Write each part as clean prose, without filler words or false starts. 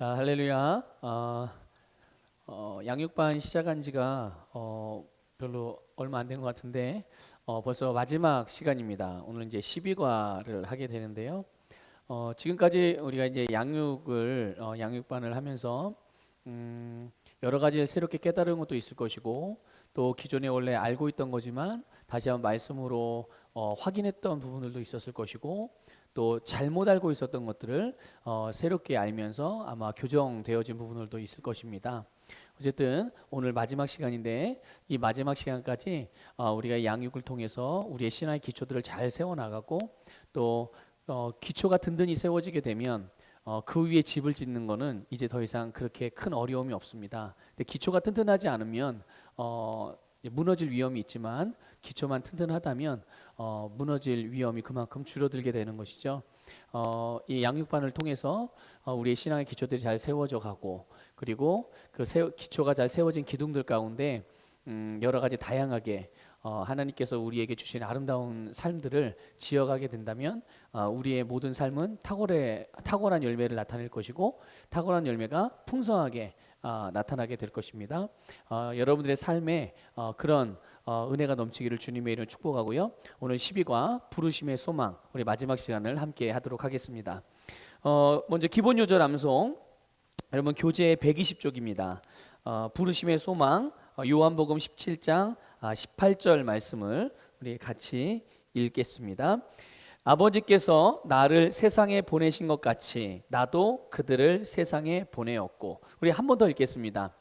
자, 할렐루야. 양육반 시작한 지가 별로 얼마 안 된 것 같은데 벌써 마지막 시간입니다. 오늘 이제 12과를 하게 되는데요. 지금까지 우리가 이제 양육반을 하면서 여러 가지를 새롭게 깨달은 것도 있을 것이고, 또 기존에 원래 알고 있던 거지만 다시 한번 말씀으로 확인했던 부분들도 있었을 것이고, 또 잘못 알고 있었던 것들을 새롭게 알면서 아마 교정되어진 부분들도 있을 것입니다. 어쨌든 오늘 마지막 시간인데, 이 마지막 시간까지 우리가 양육을 통해서 우리의 신앙의 기초들을 잘 세워나가고, 또 기초가 든든히 세워지게 되면 그 위에 집을 짓는 거는 이제 더 이상 그렇게 큰 어려움이 없습니다. 근데 기초가 튼튼하지 않으면 무너질 위험이 있지만, 기초만 튼튼하다면 무너질 위험이 그만큼 줄어들게 되는 것이죠. 이 양육반을 통해서 우리의 신앙의 기초들이 잘 세워져 가고, 그리고 기초가 잘 세워진 기둥들 가운데 여러 가지 다양하게 하나님께서 우리에게 주신 아름다운 삶들을 지어가게 된다면 우리의 모든 삶은 탁월한 열매를 나타낼 것이고, 탁월한 열매가 풍성하게 나타나게 될 것입니다. 여러분들의 삶에 그런 은혜가 넘치기를 주님의 이름으로 축복하고요. 오늘 12과 부르심의 소망, 우리 마지막 시간을 함께 하도록 하겠습니다. 먼저 기본 요절 암송, 여러분 교재 120쪽입니다. 부르심의 소망, 요한복음 17장 18절 말씀을 우리 같이 읽겠습니다. 아버지께서 나를 세상에 보내신 것 같이 나도 그들을 세상에 보내었고. 우리 한 번 더 읽겠습니다.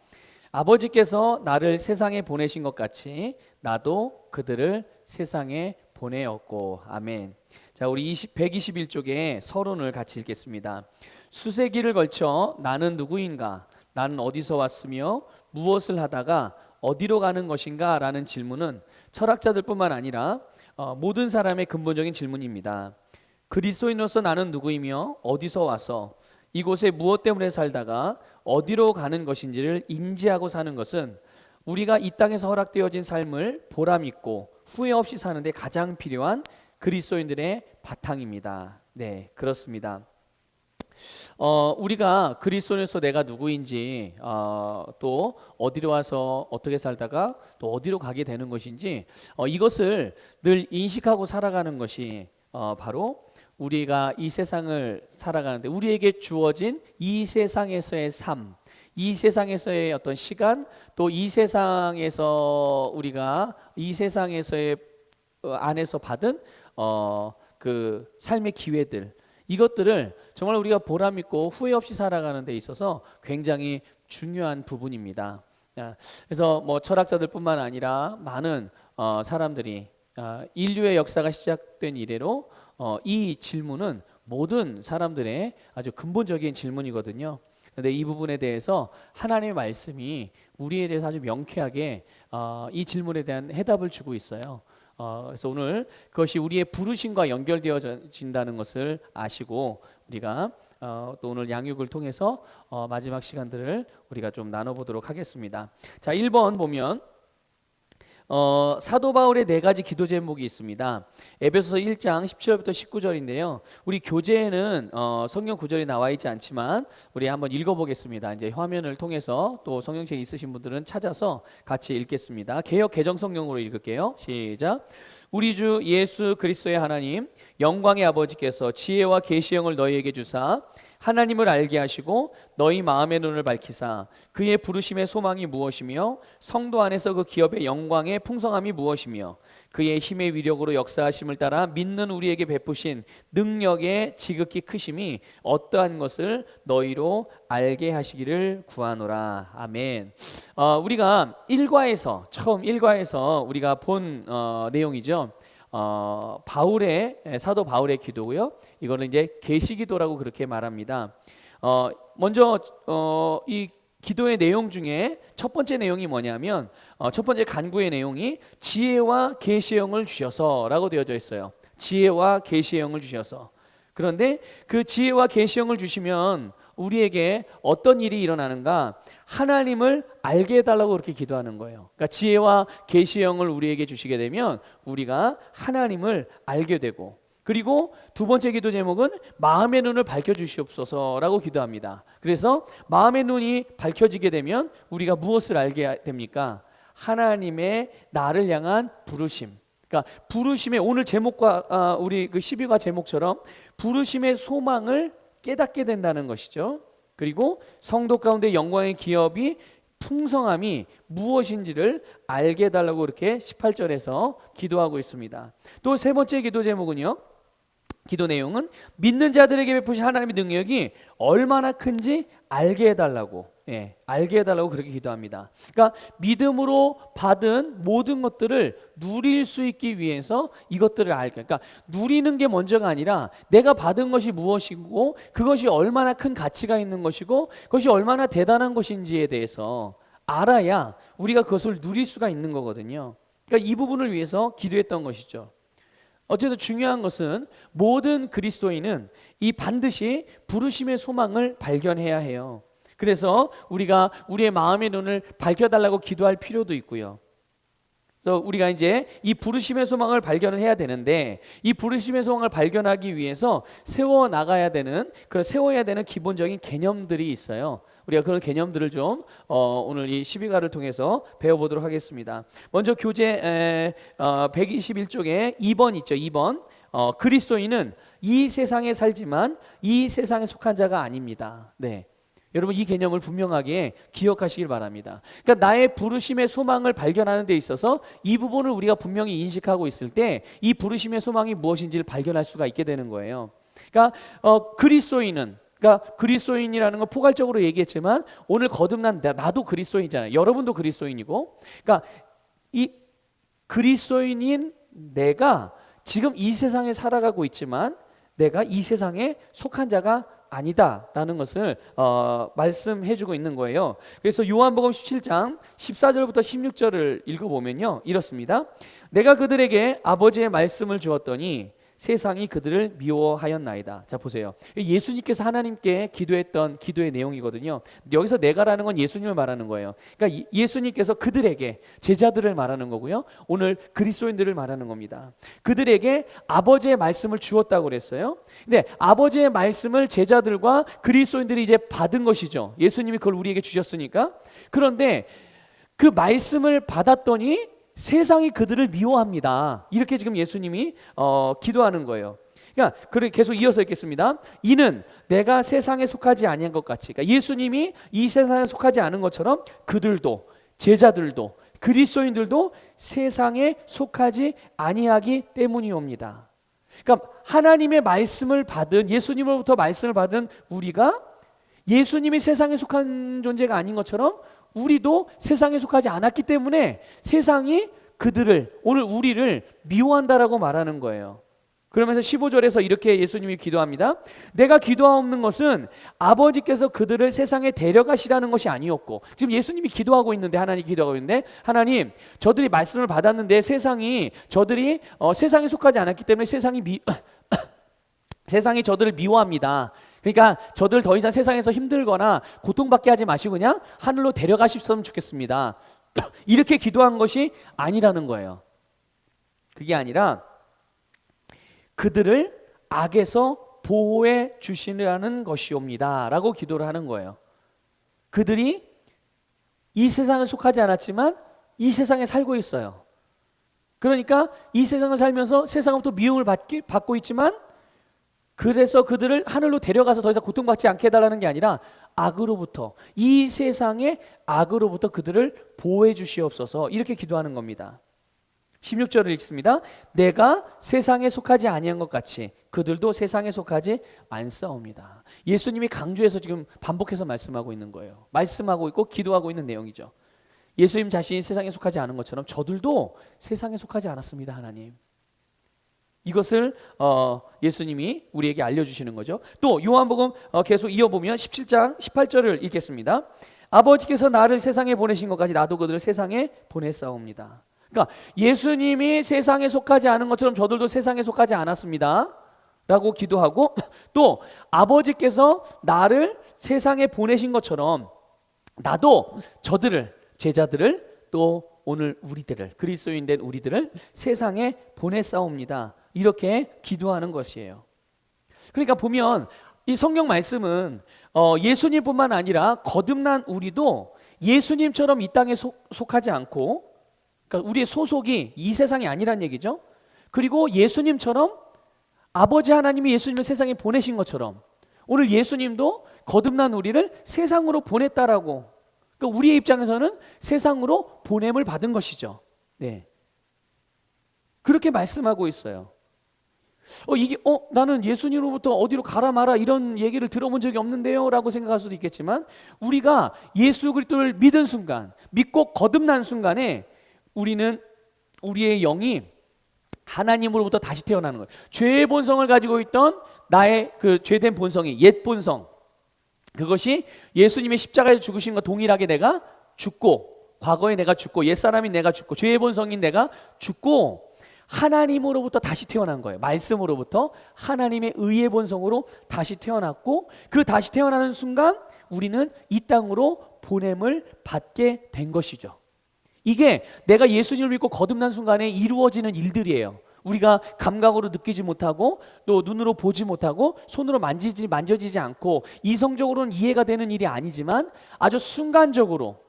아버지께서 나를 세상에 보내신 것 같이 나도 그들을 세상에 보내었고. 아멘. 자, 우리 121쪽에 서론을 같이 읽겠습니다. 수세기를 걸쳐 나는 누구인가? 나는 어디서 왔으며 무엇을 하다가 어디로 가는 것인가? 라는 질문은 철학자들뿐만 아니라 모든 사람의 근본적인 질문입니다. 그리스도인으로서 나는 누구이며 어디서 와서 이곳에 무엇 때문에 살다가 어디로 가는 것인지를 인지하고 사는 것은 우리가 이 땅에서 허락되어진 삶을 보람 있고 후회 없이 사는데 가장 필요한 그리스도인들의 바탕입니다. 네, 그렇습니다. 우리가 그리스도인으로서 내가 누구인지, 또 어디로 와서 어떻게 살다가 또 어디로 가게 되는 것인지, 이것을 늘 인식하고 살아가는 것이 바로 우리가 이 세상을 살아가는데 우리에게 주어진 이 세상에서의 삶, 이 세상에서의 어떤 시간, 또 이 세상에서 우리가 이 세상에서의 안에서 받은 그 삶의 기회들, 이것들을 정말 우리가 보람 있고 후회 없이 살아가는 데 있어서 굉장히 중요한 부분입니다. 그래서 뭐 철학자들뿐만 아니라 많은 사람들이 인류의 역사가 시작된 이래로 이 질문은 모든 사람들의 아주 근본적인 질문이거든요. 그런데 이 부분에 대해서 하나님의 말씀이 우리에 대해서 아주 명쾌하게 이 질문에 대한 해답을 주고 있어요. 그래서 오늘 그것이 우리의 부르심과 연결되어진다는 것을 아시고 우리가 또 오늘 양육을 통해서 마지막 시간들을 우리가 좀 나눠보도록 하겠습니다. 자, 1번 보면 사도 바울의 네 가지 기도 제목이 있습니다. 에베소서 1장 17절부터 19절인데요. 우리 교재에는 성경 구절이 나와 있지 않지만 우리 한번 읽어보겠습니다. 이제 화면을 통해서 또 성경책 있으신 분들은 찾아서 같이 읽겠습니다. 개역 개정 성경으로 읽을게요. 시작. 우리 주 예수 그리스도의 하나님, 영광의 아버지께서 지혜와 계시형을 너희에게 주사 하나님을 알게 하시고 너희 마음의 눈을 밝히사 그의 부르심의 소망이 무엇이며 성도 안에서 그 기업의 영광의 풍성함이 무엇이며 그의 힘의 위력으로 역사하심을 따라 믿는 우리에게 베푸신 능력의 지극히 크심이 어떠한 것을 너희로 알게 하시기를 구하노라. 아멘. 우리가 처음 1과에서 우리가 본 내용이죠. 사도 바울의 기도고요. 이거는 이제 계시기도라고 그렇게 말합니다. 먼저 이 기도의 내용 중에 첫 번째 내용이 뭐냐면 첫 번째 간구의 내용이 지혜와 계시형을 주셔서라고 되어져 있어요. 지혜와 계시형을 주셔서. 그런데 그 지혜와 계시형을 주시면 우리에게 어떤 일이 일어나는가? 하나님을 알게 해달라고 그렇게 기도하는 거예요. 그러니까 지혜와 계시형을 우리에게 주시게 되면 우리가 하나님을 알게 되고, 그리고 두 번째 기도 제목은 마음의 눈을 밝혀주시옵소서라고 기도합니다. 그래서 마음의 눈이 밝혀지게 되면 우리가 무엇을 알게 됩니까? 하나님의 나를 향한 부르심. 그러니까 부르심의 오늘 제목과 우리 그 12과 제목처럼 부르심의 소망을 깨닫게 된다는 것이죠. 그리고 성도 가운데 영광의 기업이 풍성함이 무엇인지를 알게 해달라고 이렇게 18절에서 기도하고 있습니다. 또 세 번째 기도 제목은요, 기도 내용은 믿는 자들에게 베푸신 하나님의 능력이 얼마나 큰지 알게 해달라고, 알게 해달라고 그렇게 기도합니다. 그러니까 믿음으로 받은 모든 것들을 누릴 수 있기 위해서 이것들을 알게, 그러니까 누리는 게 먼저가 아니라 내가 받은 것이 무엇이고 그것이 얼마나 큰 가치가 있는 것이고 그것이 얼마나 대단한 것인지에 대해서 알아야 우리가 그것을 누릴 수가 있는 거거든요. 그러니까 이 부분을 위해서 기도했던 것이죠. 어쨌든 중요한 것은 모든 그리스도인은 이 반드시 부르심의 소망을 발견해야 해요. 그래서 우리가 우리의 마음의 눈을 밝혀달라고 기도할 필요도 있고요. 그래서 우리가 이제 이 부르심의 소망을 발견을 해야 되는데 이 부르심의 소망을 발견하기 위해서 세워야 되는 기본적인 개념들이 있어요. 우리가 그런 개념들을 좀 오늘 이 12가를 통해서 배워보도록 하겠습니다. 먼저 교재 121쪽에 2번 있죠. 2번 그리스도인은 이 세상에 살지만 이 세상에 속한 자가 아닙니다. 네, 여러분 이 개념을 분명하게 기억하시길 바랍니다. 그러니까 나의 부르심의 소망을 발견하는 데 있어서 이 부분을 우리가 분명히 인식하고 있을 때 이 부르심의 소망이 무엇인지를 발견할 수가 있게 되는 거예요. 그러니까 그리스도인이라는 건 포괄적으로 얘기했지만 오늘 거듭난 나도 그리스도인이잖아요. 여러분도 그리스도인이고, 그러니까 이 그리스도인인 내가 지금 이 세상에 살아가고 있지만 내가 이 세상에 속한 자가 아니다라는 것을 말씀해주고 있는 거예요. 그래서 요한복음 17장 14절부터 16절을 읽어보면요, 이렇습니다. 내가 그들에게 아버지의 말씀을 주었더니 세상이 그들을 미워하였나이다. 자, 보세요. 예수님께서 하나님께 기도했던 기도의 내용이거든요. 여기서 내가라는 건 예수님을 말하는 거예요. 그러니까 예수님께서 그들에게, 제자들을 말하는 거고요, 오늘 그리스도인들을 말하는 겁니다. 그들에게 아버지의 말씀을 주었다고 그랬어요. 근데 아버지의 말씀을 제자들과 그리스도인들이 이제 받은 것이죠. 예수님이 그걸 우리에게 주셨으니까. 그런데 그 말씀을 받았더니 세상이 그들을 미워합니다. 이렇게 지금 예수님이 기도하는 거예요. 그러니까 계속 이어서 읽겠습니다. 이는 내가 세상에 속하지 아니한 것 같이, 그러니까 예수님이 이 세상에 속하지 않은 것처럼 그들도, 제자들도, 그리스도인들도 세상에 속하지 아니하기 때문이옵니다. 그러니까 하나님의 말씀을 받은, 예수님으로부터 말씀을 받은 우리가 예수님이 세상에 속한 존재가 아닌 것처럼 우리도 세상에 속하지 않았기 때문에 세상이 그들을, 오늘 우리를 미워한다라고 말하는 거예요. 그러면서 15절에서 이렇게 예수님이 기도합니다. 내가 기도하옵는 것은 아버지께서 그들을 세상에 데려가시라는 것이 아니었고, 지금 예수님이 기도하고 있는데, 하나님 기도하고 있는데, 하나님 저들이 말씀을 받았는데 저들이 세상에 속하지 않았기 때문에 세상이 저들을 미워합니다. 그러니까 저들 더 이상 세상에서 힘들거나 고통받게 하지 마시고 그냥 하늘로 데려가셨으면 좋겠습니다. 이렇게 기도한 것이 아니라는 거예요. 그게 아니라 그들을 악에서 보호해 주시라는 것이옵니다 라고 기도를 하는 거예요. 그들이 이 세상에 속하지 않았지만 이 세상에 살고 있어요. 그러니까 이 세상을 살면서 세상으로부터 미움을 받고 있지만, 그래서 그들을 하늘로 데려가서 더 이상 고통받지 않게 해달라는 게 아니라 악으로부터, 이 세상의 악으로부터 그들을 보호해 주시옵소서, 이렇게 기도하는 겁니다. 16절을 읽습니다. 내가 세상에 속하지 아니한 것 같이 그들도 세상에 속하지 않사옵니다. 예수님이 강조해서 지금 반복해서 말씀하고 있는 거예요. 말씀하고 있고 기도하고 있는 내용이죠. 예수님 자신이 세상에 속하지 않은 것처럼 저들도 세상에 속하지 않았습니다. 하나님, 이것을 예수님이 우리에게 알려주시는 거죠. 또 요한복음 계속 이어보면 17장 18절을 읽겠습니다. 아버지께서 나를 세상에 보내신 것 같이 나도 그들을 세상에 보냈사옵니다. 그러니까 예수님이 세상에 속하지 않은 것처럼 저들도 세상에 속하지 않았습니다 라고 기도하고, 또 아버지께서 나를 세상에 보내신 것처럼 나도 저들을, 제자들을, 또 오늘 우리들을, 그리스도인 된 우리들을 세상에 보냈사옵니다 이렇게 기도하는 것이에요. 그러니까 보면 이 성경 말씀은 예수님뿐만 아니라 거듭난 우리도 예수님처럼 이 땅에 속하지 않고, 그러니까 우리의 소속이 이 세상이 아니란 얘기죠. 그리고 예수님처럼 아버지 하나님이 예수님을 세상에 보내신 것처럼 오늘 예수님도 거듭난 우리를 세상으로 보냈다라고, 그러니까 우리의 입장에서는 세상으로 보냄을 받은 것이죠. 네, 그렇게 말씀하고 있어요. 나는 예수님으로부터 어디로 가라 마라 이런 얘기를 들어본 적이 없는데요 라고 생각할 수도 있겠지만, 우리가 예수 그리스도를 믿은 순간, 믿고 거듭난 순간에 우리는, 우리의 영이 하나님으로부터 다시 태어나는 거예요. 죄의 본성을 가지고 있던 나의 그 죄된 본성이, 옛 본성, 그것이 예수님의 십자가에서 죽으신 것 동일하게 내가 죽고, 과거에 내가 죽고, 옛사람인 내가 죽고, 죄의 본성인 내가 죽고 하나님으로부터 다시 태어난 거예요. 말씀으로부터 하나님의 의의 본성으로 다시 태어났고, 그 다시 태어나는 순간 우리는 이 땅으로 보냄을 받게 된 것이죠. 이게 내가 예수님을 믿고 거듭난 순간에 이루어지는 일들이에요. 우리가 감각으로 느끼지 못하고 또 눈으로 보지 못하고 손으로 만져지지 않고 이성적으로는 이해가 되는 일이 아니지만 아주 순간적으로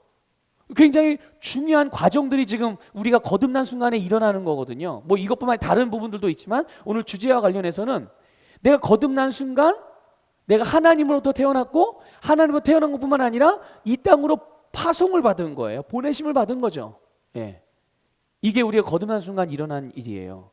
굉장히 중요한 과정들이 지금 우리가 거듭난 순간에 일어나는 거거든요. 뭐 이것뿐만 아니라 다른 부분들도 있지만 오늘 주제와 관련해서는 내가 거듭난 순간 내가 하나님으로부터 태어났고, 하나님으로부터 태어난 것뿐만 아니라 이 땅으로 파송을 받은 거예요. 보내심을 받은 거죠. 예. 이게 우리가 거듭난 순간 일어난 일이에요.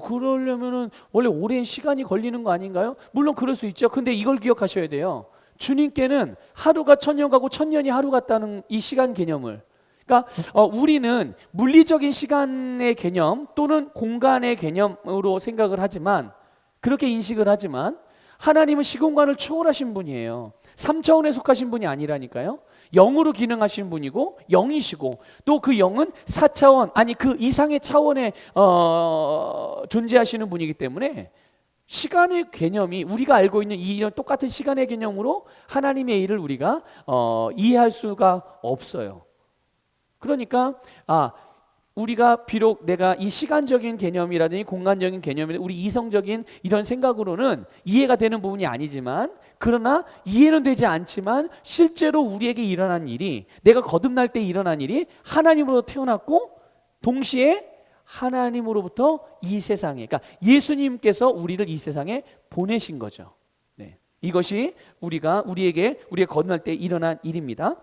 그러려면은 원래 오랜 시간이 걸리는 거 아닌가요? 물론 그럴 수 있죠. 근데 이걸 기억하셔야 돼요. 주님께는 하루가 천년 가고 천년이 하루 같다는 이 시간 개념을, 그러니까 우리는 물리적인 시간의 개념 또는 공간의 개념으로 생각을 하지만, 그렇게 인식을 하지만 하나님은 시공간을 초월하신 분이에요. 3차원에 속하신 분이 아니라니까요. 영으로 기능하신 분이고 영이시고, 또 그 영은 4차원, 아니 그 이상의 차원에 존재하시는 분이기 때문에 시간의 개념이 우리가 알고 있는 이런 똑같은 시간의 개념으로 하나님의 일을 우리가 이해할 수가 없어요. 그러니까 우리가 비록 내가 이 시간적인 개념이라든지 공간적인 개념이라든지 우리 이성적인 이런 생각으로는 이해가 되는 부분이 아니지만, 그러나 이해는 되지 않지만 실제로 우리에게 일어난 일이, 내가 거듭날 때 일어난 일이 하나님으로부터 태어났고 동시에 하나님으로부터 이 세상에, 그러니까 예수님께서 우리를 이 세상에 보내신 거죠. 네. 이것이 우리에게 거듭날 때 일어난 일입니다.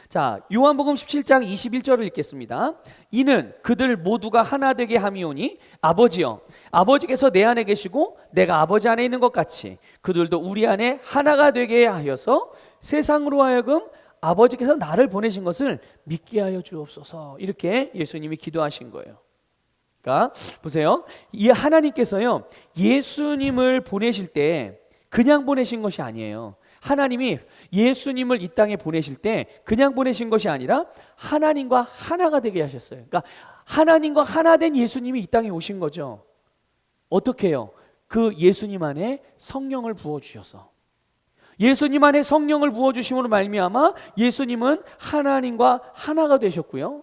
자, 요한복음 17장 21절을 읽겠습니다. 이는 그들 모두가 하나 되게 함이오니 아버지여, 아버지께서 내 안에 계시고 내가 아버지 안에 있는 것 같이 그들도 우리 안에 하나가 되게 하여서 세상으로 하여금 아버지께서 나를 보내신 것을 믿게 하여 주옵소서. 이렇게 예수님이 기도하신 거예요. 그러니까 보세요, 이 하나님께서요 예수님을 보내실 때 그냥 보내신 것이 아니에요. 하나님이 예수님을 이 땅에 보내실 때 그냥 보내신 것이 아니라 하나님과 하나가 되게 하셨어요. 그러니까 하나님과 하나 된 예수님이 이 땅에 오신 거죠. 어떻게 해요? 그 예수님 안에 성령을 부어주셔서, 예수님 안에 성령을 부어주심으로 말미암아 예수님은 하나님과 하나가 되셨고요,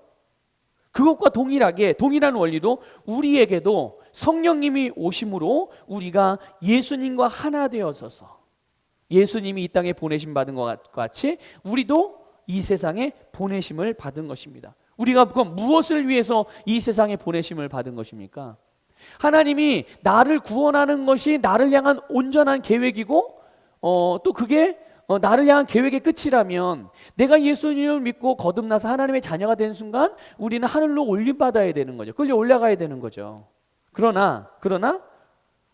그것과 동일한 원리로 우리에게도 성령님이 오심으로 우리가 예수님과 하나 되어서서 예수님이 이 땅에 보내심 받은 것 같이 우리도 이 세상에 보내심을 받은 것입니다. 우리가 그럼 무엇을 위해서 이 세상에 보내심을 받은 것입니까? 하나님이 나를 구원하는 것이 나를 향한 온전한 계획이고 또 그게 나를 향한 계획의 끝이라면, 내가 예수님을 믿고 거듭나서 하나님의 자녀가 된 순간 우리는 하늘로 올림받아야 되는 거죠. 끌려 올라가야 되는 거죠. 그러나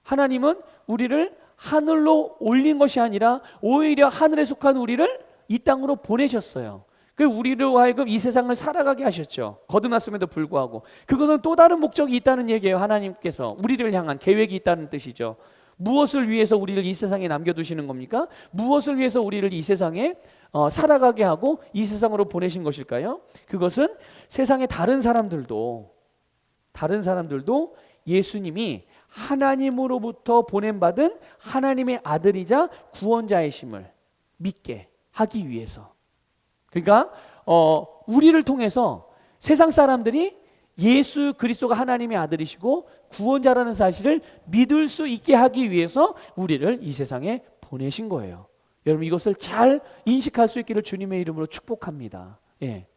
하나님은 우리를 하늘로 올린 것이 아니라 오히려 하늘에 속한 우리를 이 땅으로 보내셨어요. 그 우리로 하여금 이 세상을 살아가게 하셨죠. 거듭났음에도 불구하고. 그것은 또 다른 목적이 있다는 얘기예요. 하나님께서 우리를 향한 계획이 있다는 뜻이죠. 무엇을 위해서 우리를 이 세상에 남겨두시는 겁니까? 무엇을 위해서 우리를 이 세상에 살아가게 하고 이 세상으로 보내신 것일까요? 그것은 세상의 다른 사람들도 예수님이 하나님으로부터 보냄받은 하나님의 아들이자 구원자이심을 믿게 하기 위해서. 그러니까 우리를 통해서 세상 사람들이 예수 그리스도가 하나님의 아들이시고 구원자라는 사실을 믿을 수 있게 하기 위해서 우리를 이 세상에 보내신 거예요. 여러분 이것을 잘 인식할 수 있기를 주님의 이름으로 축복합니다. 예.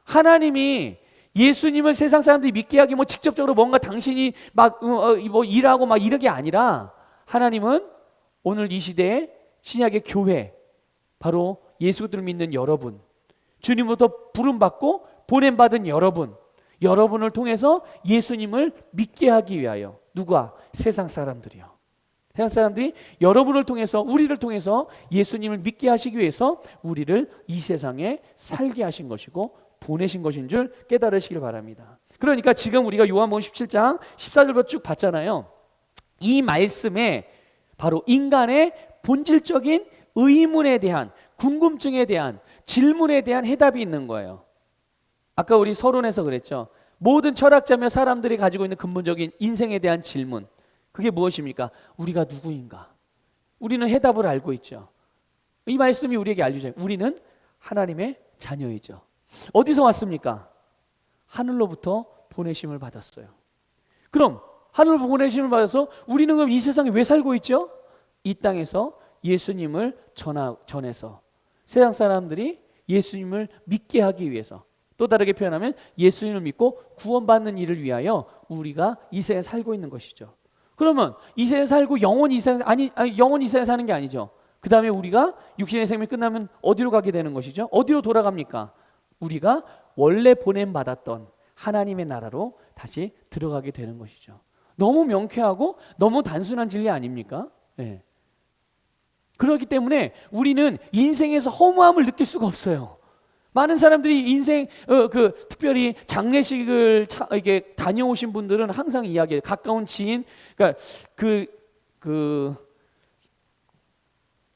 하나님이 예수님을 세상 사람들이 믿게 하기 뭐 직접적으로 뭔가 당신이 막 뭐 일하고 막 이런 게 아니라 하나님은 오늘 이 시대에 신약의 교회, 바로 예수를 믿는 여러분, 주님으로부터 부름받고 보냄받은 여러분을 통해서 예수님을 믿게 하기 위하여 누가? 세상 사람들이요. 세상 사람들이 여러분을 통해서, 우리를 통해서 예수님을 믿게 하시기 위해서 우리를 이 세상에 살게 하신 것이고 보내신 것인 줄 깨달으시길 바랍니다. 그러니까 지금 우리가 요한복음 17장 14절부터 쭉 봤잖아요. 이 말씀에 바로 인간의 본질적인 의문에 대한, 궁금증에 대한, 질문에 대한 해답이 있는 거예요. 아까 우리 서론에서 그랬죠. 모든 철학자며 사람들이 가지고 있는 근본적인 인생에 대한 질문, 그게 무엇입니까? 우리가 누구인가? 우리는 해답을 알고 있죠. 이 말씀이 우리에게 알려줘요. 우리는 하나님의 자녀이죠. 어디서 왔습니까? 하늘로부터 보내심을 받았어요. 그럼 하늘로 보내심을 받아서 우리는 그럼 이 세상에 왜 살고 있죠? 이 땅에서 예수님을 전해서 세상 사람들이 예수님을 믿게 하기 위해서, 또 다르게 표현하면 예수님을 믿고 구원받는 일을 위하여 우리가 이 세상에 살고 있는 것이죠. 그러면 이 세상에 살고 영원히 이 세상에 영원히 이 세상에 사는 게 아니죠. 그 다음에 우리가 육신의 생명이 끝나면 어디로 가게 되는 것이죠? 어디로 돌아갑니까? 우리가 원래 보냄받았던 하나님의 나라로 다시 들어가게 되는 것이죠. 너무 명쾌하고 너무 단순한 진리 아닙니까? 네. 그렇기 때문에 우리는 인생에서 허무함을 느낄 수가 없어요. 많은 사람들이 인생 특별히 장례식을 이게 다녀오신 분들은 항상 이야기해요. 가까운 지인, 그러니까 그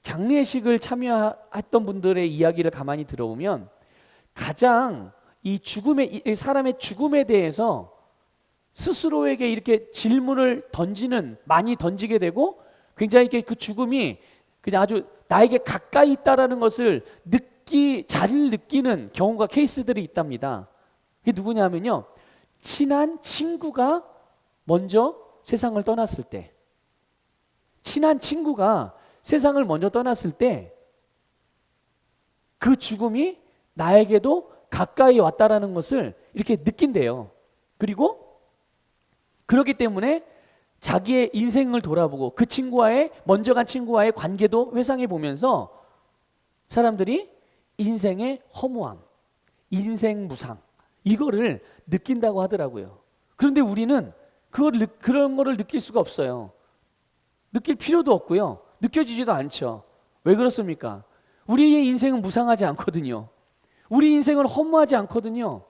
장례식을 참여했던 분들의 이야기를 가만히 들어보면 가장 이 사람의 죽음에 대해서 스스로에게 이렇게 질문을 많이 던지게 되고, 굉장히 그 죽음이 그냥 아주 나에게 가까이 있다라는 것을 잘 느끼는 경우가, 케이스들이 있답니다. 그게 누구냐면요, 친한 친구가 먼저 세상을 떠났을 때, 친한 친구가 세상을 먼저 떠났을 때 그 죽음이 나에게도 가까이 왔다라는 것을 이렇게 느낀대요. 그리고 그렇기 때문에 자기의 인생을 돌아보고 먼저 간 친구와의 관계도 회상해 보면서 사람들이 인생의 허무함, 인생 무상, 이거를 느낀다고 하더라고요. 그런데 우리는 그런 거를 느낄 수가 없어요. 느낄 필요도 없고요. 느껴지지도 않죠. 왜 그렇습니까? 우리의 인생은 무상하지 않거든요. 우리 인생은 허무하지 않거든요.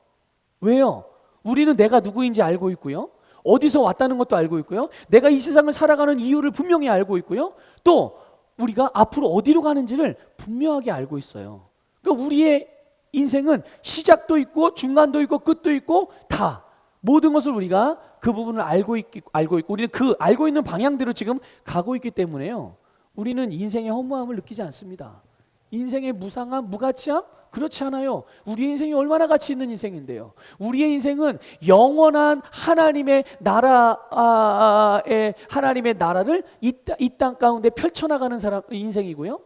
왜요? 우리는 내가 누구인지 알고 있고요. 어디서 왔다는 것도 알고 있고요. 내가 이 세상을 살아가는 이유를 분명히 알고 있고요. 또 우리가 앞으로 어디로 가는지를 분명하게 알고 있어요. 그러니까 우리의 인생은 시작도 있고 중간도 있고 끝도 있고 다 모든 것을 우리가 그 부분을 알고 있고 우리는 그 알고 있는 방향대로 지금 가고 있기 때문에요. 우리는 인생의 허무함을 느끼지 않습니다. 인생의 무상함, 무가치함? 그렇지 않아요. 우리 인생이 얼마나 가치 있는 인생인데요. 우리의 인생은 영원한 하나님의 나라를 이 땅 가운데 펼쳐나가는 인생이고요.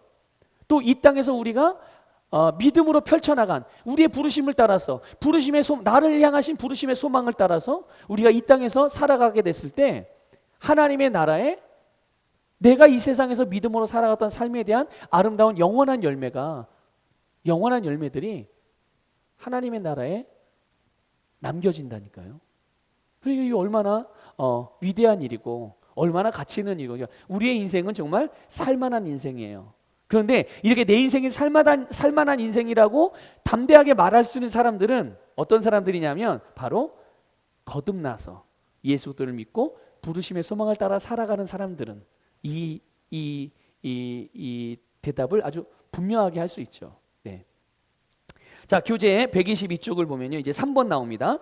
또 이 땅에서 우리가 믿음으로 펼쳐나간 우리의 부르심을 따라서 나를 향하신 부르심의 소망을 따라서 우리가 이 땅에서 살아가게 됐을 때 하나님의 나라에 내가 이 세상에서 믿음으로 살아갔던 삶에 대한 아름다운 영원한 열매들이 하나님의 나라에 남겨진다니까요. 그러니까 이게 얼마나 위대한 일이고 얼마나 가치 있는 일이고, 우리의 인생은 정말 살만한 인생이에요. 그런데 이렇게 내 인생이 살만한 인생이라고 담대하게 말할 수 있는 사람들은 어떤 사람들이냐면 바로 거듭나서 예수를 믿고 부르심의 소망을 따라 살아가는 사람들은 이 대답을 아주 분명하게 할 수 있죠. 네. 자, 교재 122쪽을 보면요, 이제 3번 나옵니다.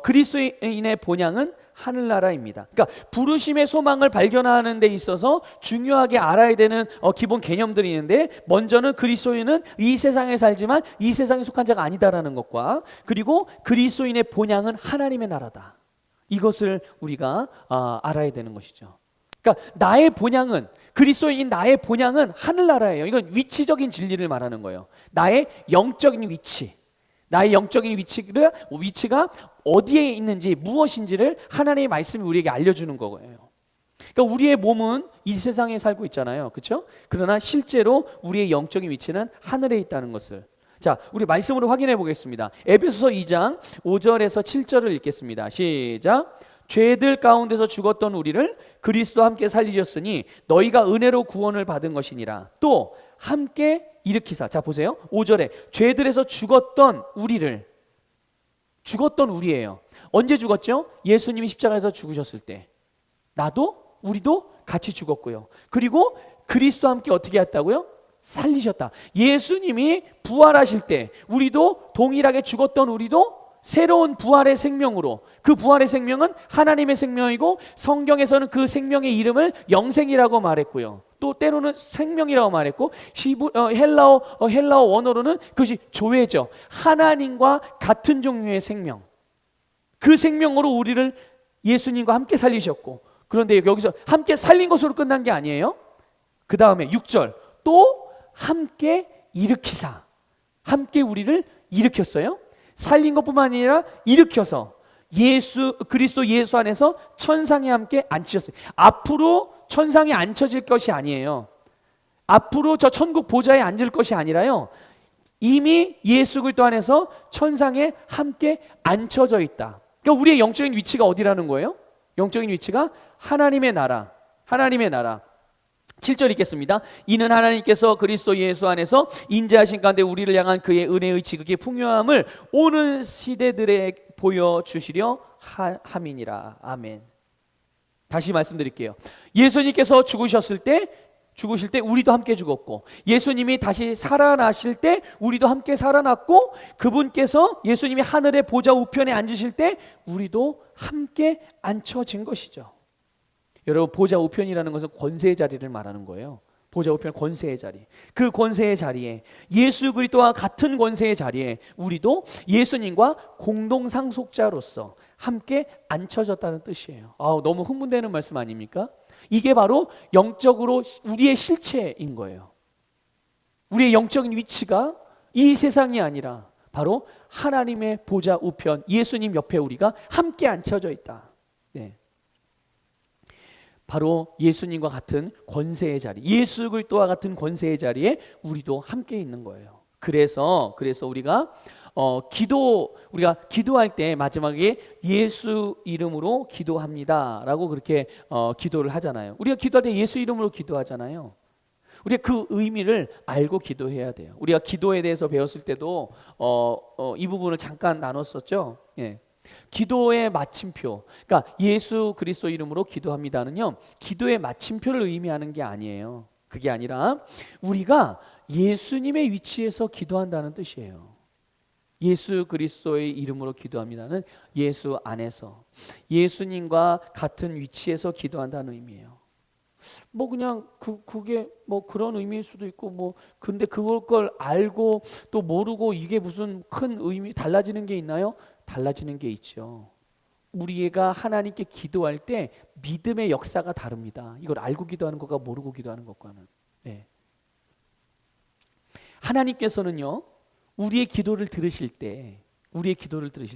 그리스도인의 본향은 하늘나라입니다. 그러니까 부르심의 소망을 발견하는 데 있어서 중요하게 알아야 되는 기본 개념들이 있는데, 먼저는 그리스도인은 이 세상에 살지만 이 세상에 속한 자가 아니다라는 것과, 그리고 그리스도인의 본향은 하나님의 나라다. 이것을 우리가 알아야 되는 것이죠. 그러니까 나의 본향은, 그리스도인 나의 본향은 하늘나라예요. 이건 위치적인 진리를 말하는 거예요. 나의 영적인 위치, 나의 영적인 위치가 어디에 있는지, 무엇인지를 하나님의 말씀이 우리에게 알려주는 거예요. 그러니까 우리의 몸은 이 세상에 살고 있잖아요, 그렇죠? 그러나 실제로 우리의 영적인 위치는 하늘에 있다는 것을, 자, 우리 말씀으로 확인해 보겠습니다. 에베소서 2장 5절에서 7절을 읽겠습니다. 시작. 죄들 가운데서 죽었던 우리를 그리스도와 함께 살리셨으니 너희가 은혜로 구원을 받은 것이니라. 또 함께 일으키사. 자, 보세요. 5절에 죄들에서 죽었던 우리를, 죽었던 우리예요. 언제 죽었죠? 예수님이 십자가에서 죽으셨을 때. 나도, 우리도 같이 죽었고요. 그리고 그리스도와 함께 어떻게 했다고요? 살리셨다. 예수님이 부활하실 때 우리도 동일하게 죽었던 우리도 새로운 부활의 생명으로, 그 부활의 생명은 하나님의 생명이고, 성경에서는 그 생명의 이름을 영생이라고 말했고요. 또 때로는 생명이라고 말했고, 헬라어 원어로는 그것이 조회죠. 하나님과 같은 종류의 생명. 그 생명으로 우리를 예수님과 함께 살리셨고, 그런데 여기서 함께 살린 것으로 끝난 게 아니에요. 그 다음에 6절, 또 함께 일으키사. 함께 우리를 일으켰어요. 살린 것뿐만 아니라 일으켜서 그리스도 예수 안에서 천상에 함께 앉히셨어요. 앞으로 천상에 앉혀질 것이 아니에요. 앞으로 저 천국 보좌에 앉을 것이 아니라요, 이미 예수 그리스도 안에서 천상에 함께 앉혀져 있다. 그러니까 우리의 영적인 위치가 어디라는 거예요? 영적인 위치가 하나님의 나라, 하나님의 나라. 7절 읽겠습니다. 이는 하나님께서 그리스도 예수 안에서 인자하신 가운데 우리를 향한 그의 은혜의 지극히 풍요함을 오는 시대들에 보여주시려 함이니라. 아멘. 다시 말씀드릴게요. 예수님께서 죽으실 때 우리도 함께 죽었고, 예수님이 다시 살아나실 때 우리도 함께 살아났고, 그분께서 예수님이 하늘의 보좌 우편에 앉으실 때 우리도 함께 앉혀진 것이죠. 여러분, 보좌 우편이라는 것은 권세의 자리를 말하는 거예요. 보좌 우편, 권세의 자리. 그 권세의 자리에, 예수 그리스도와 같은 권세의 자리에 우리도 예수님과 공동 상속자로서 함께 앉혀졌다는 뜻이에요. 너무 흥분되는 말씀 아닙니까? 이게 바로 영적으로 우리의 실체인 거예요. 우리의 영적인 위치가 이 세상이 아니라 바로 하나님의 보좌 우편, 예수님 옆에 우리가 함께 앉혀져 있다. 네. 바로 예수님과 같은 권세의 자리, 예수 그리스도와 같은 권세의 자리에 우리도 함께 있는 거예요. 그래서 우리가 기도할 때 마지막에 예수 이름으로 기도합니다라고 그렇게 기도를 하잖아요. 우리가 기도할 때 예수 이름으로 기도하잖아요. 우리가 그 의미를 알고 기도해야 돼요. 우리가 기도에 대해서 배웠을 때도 이 부분을 잠깐 나눴었죠. 예. 기도의 마침표, 그러니까 예수 그리스도 이름으로 기도합니다는요, 기도의 마침표를 의미하는 게 아니에요. 그게 아니라 우리가 예수님의 위치에서 기도한다는 뜻이에요. 예수 그리스도의 이름으로 기도합니다는 예수 안에서 예수님과 같은 위치에서 기도한다는 의미예요. 그냥 그게 그런 의미일 수도 있고, 근데 그걸 알고 또 모르고 이게 무슨 큰 의미 달라지는 게 있나요? 달라지는 게 있죠. 우리가 하나님께 기도할 때 믿음의 역사가 다릅니다. 이걸 알고 기도하는 것과 모르고 기도하는 것과는. 네. 하나님께서는요, 우리의 기도를 들으실 때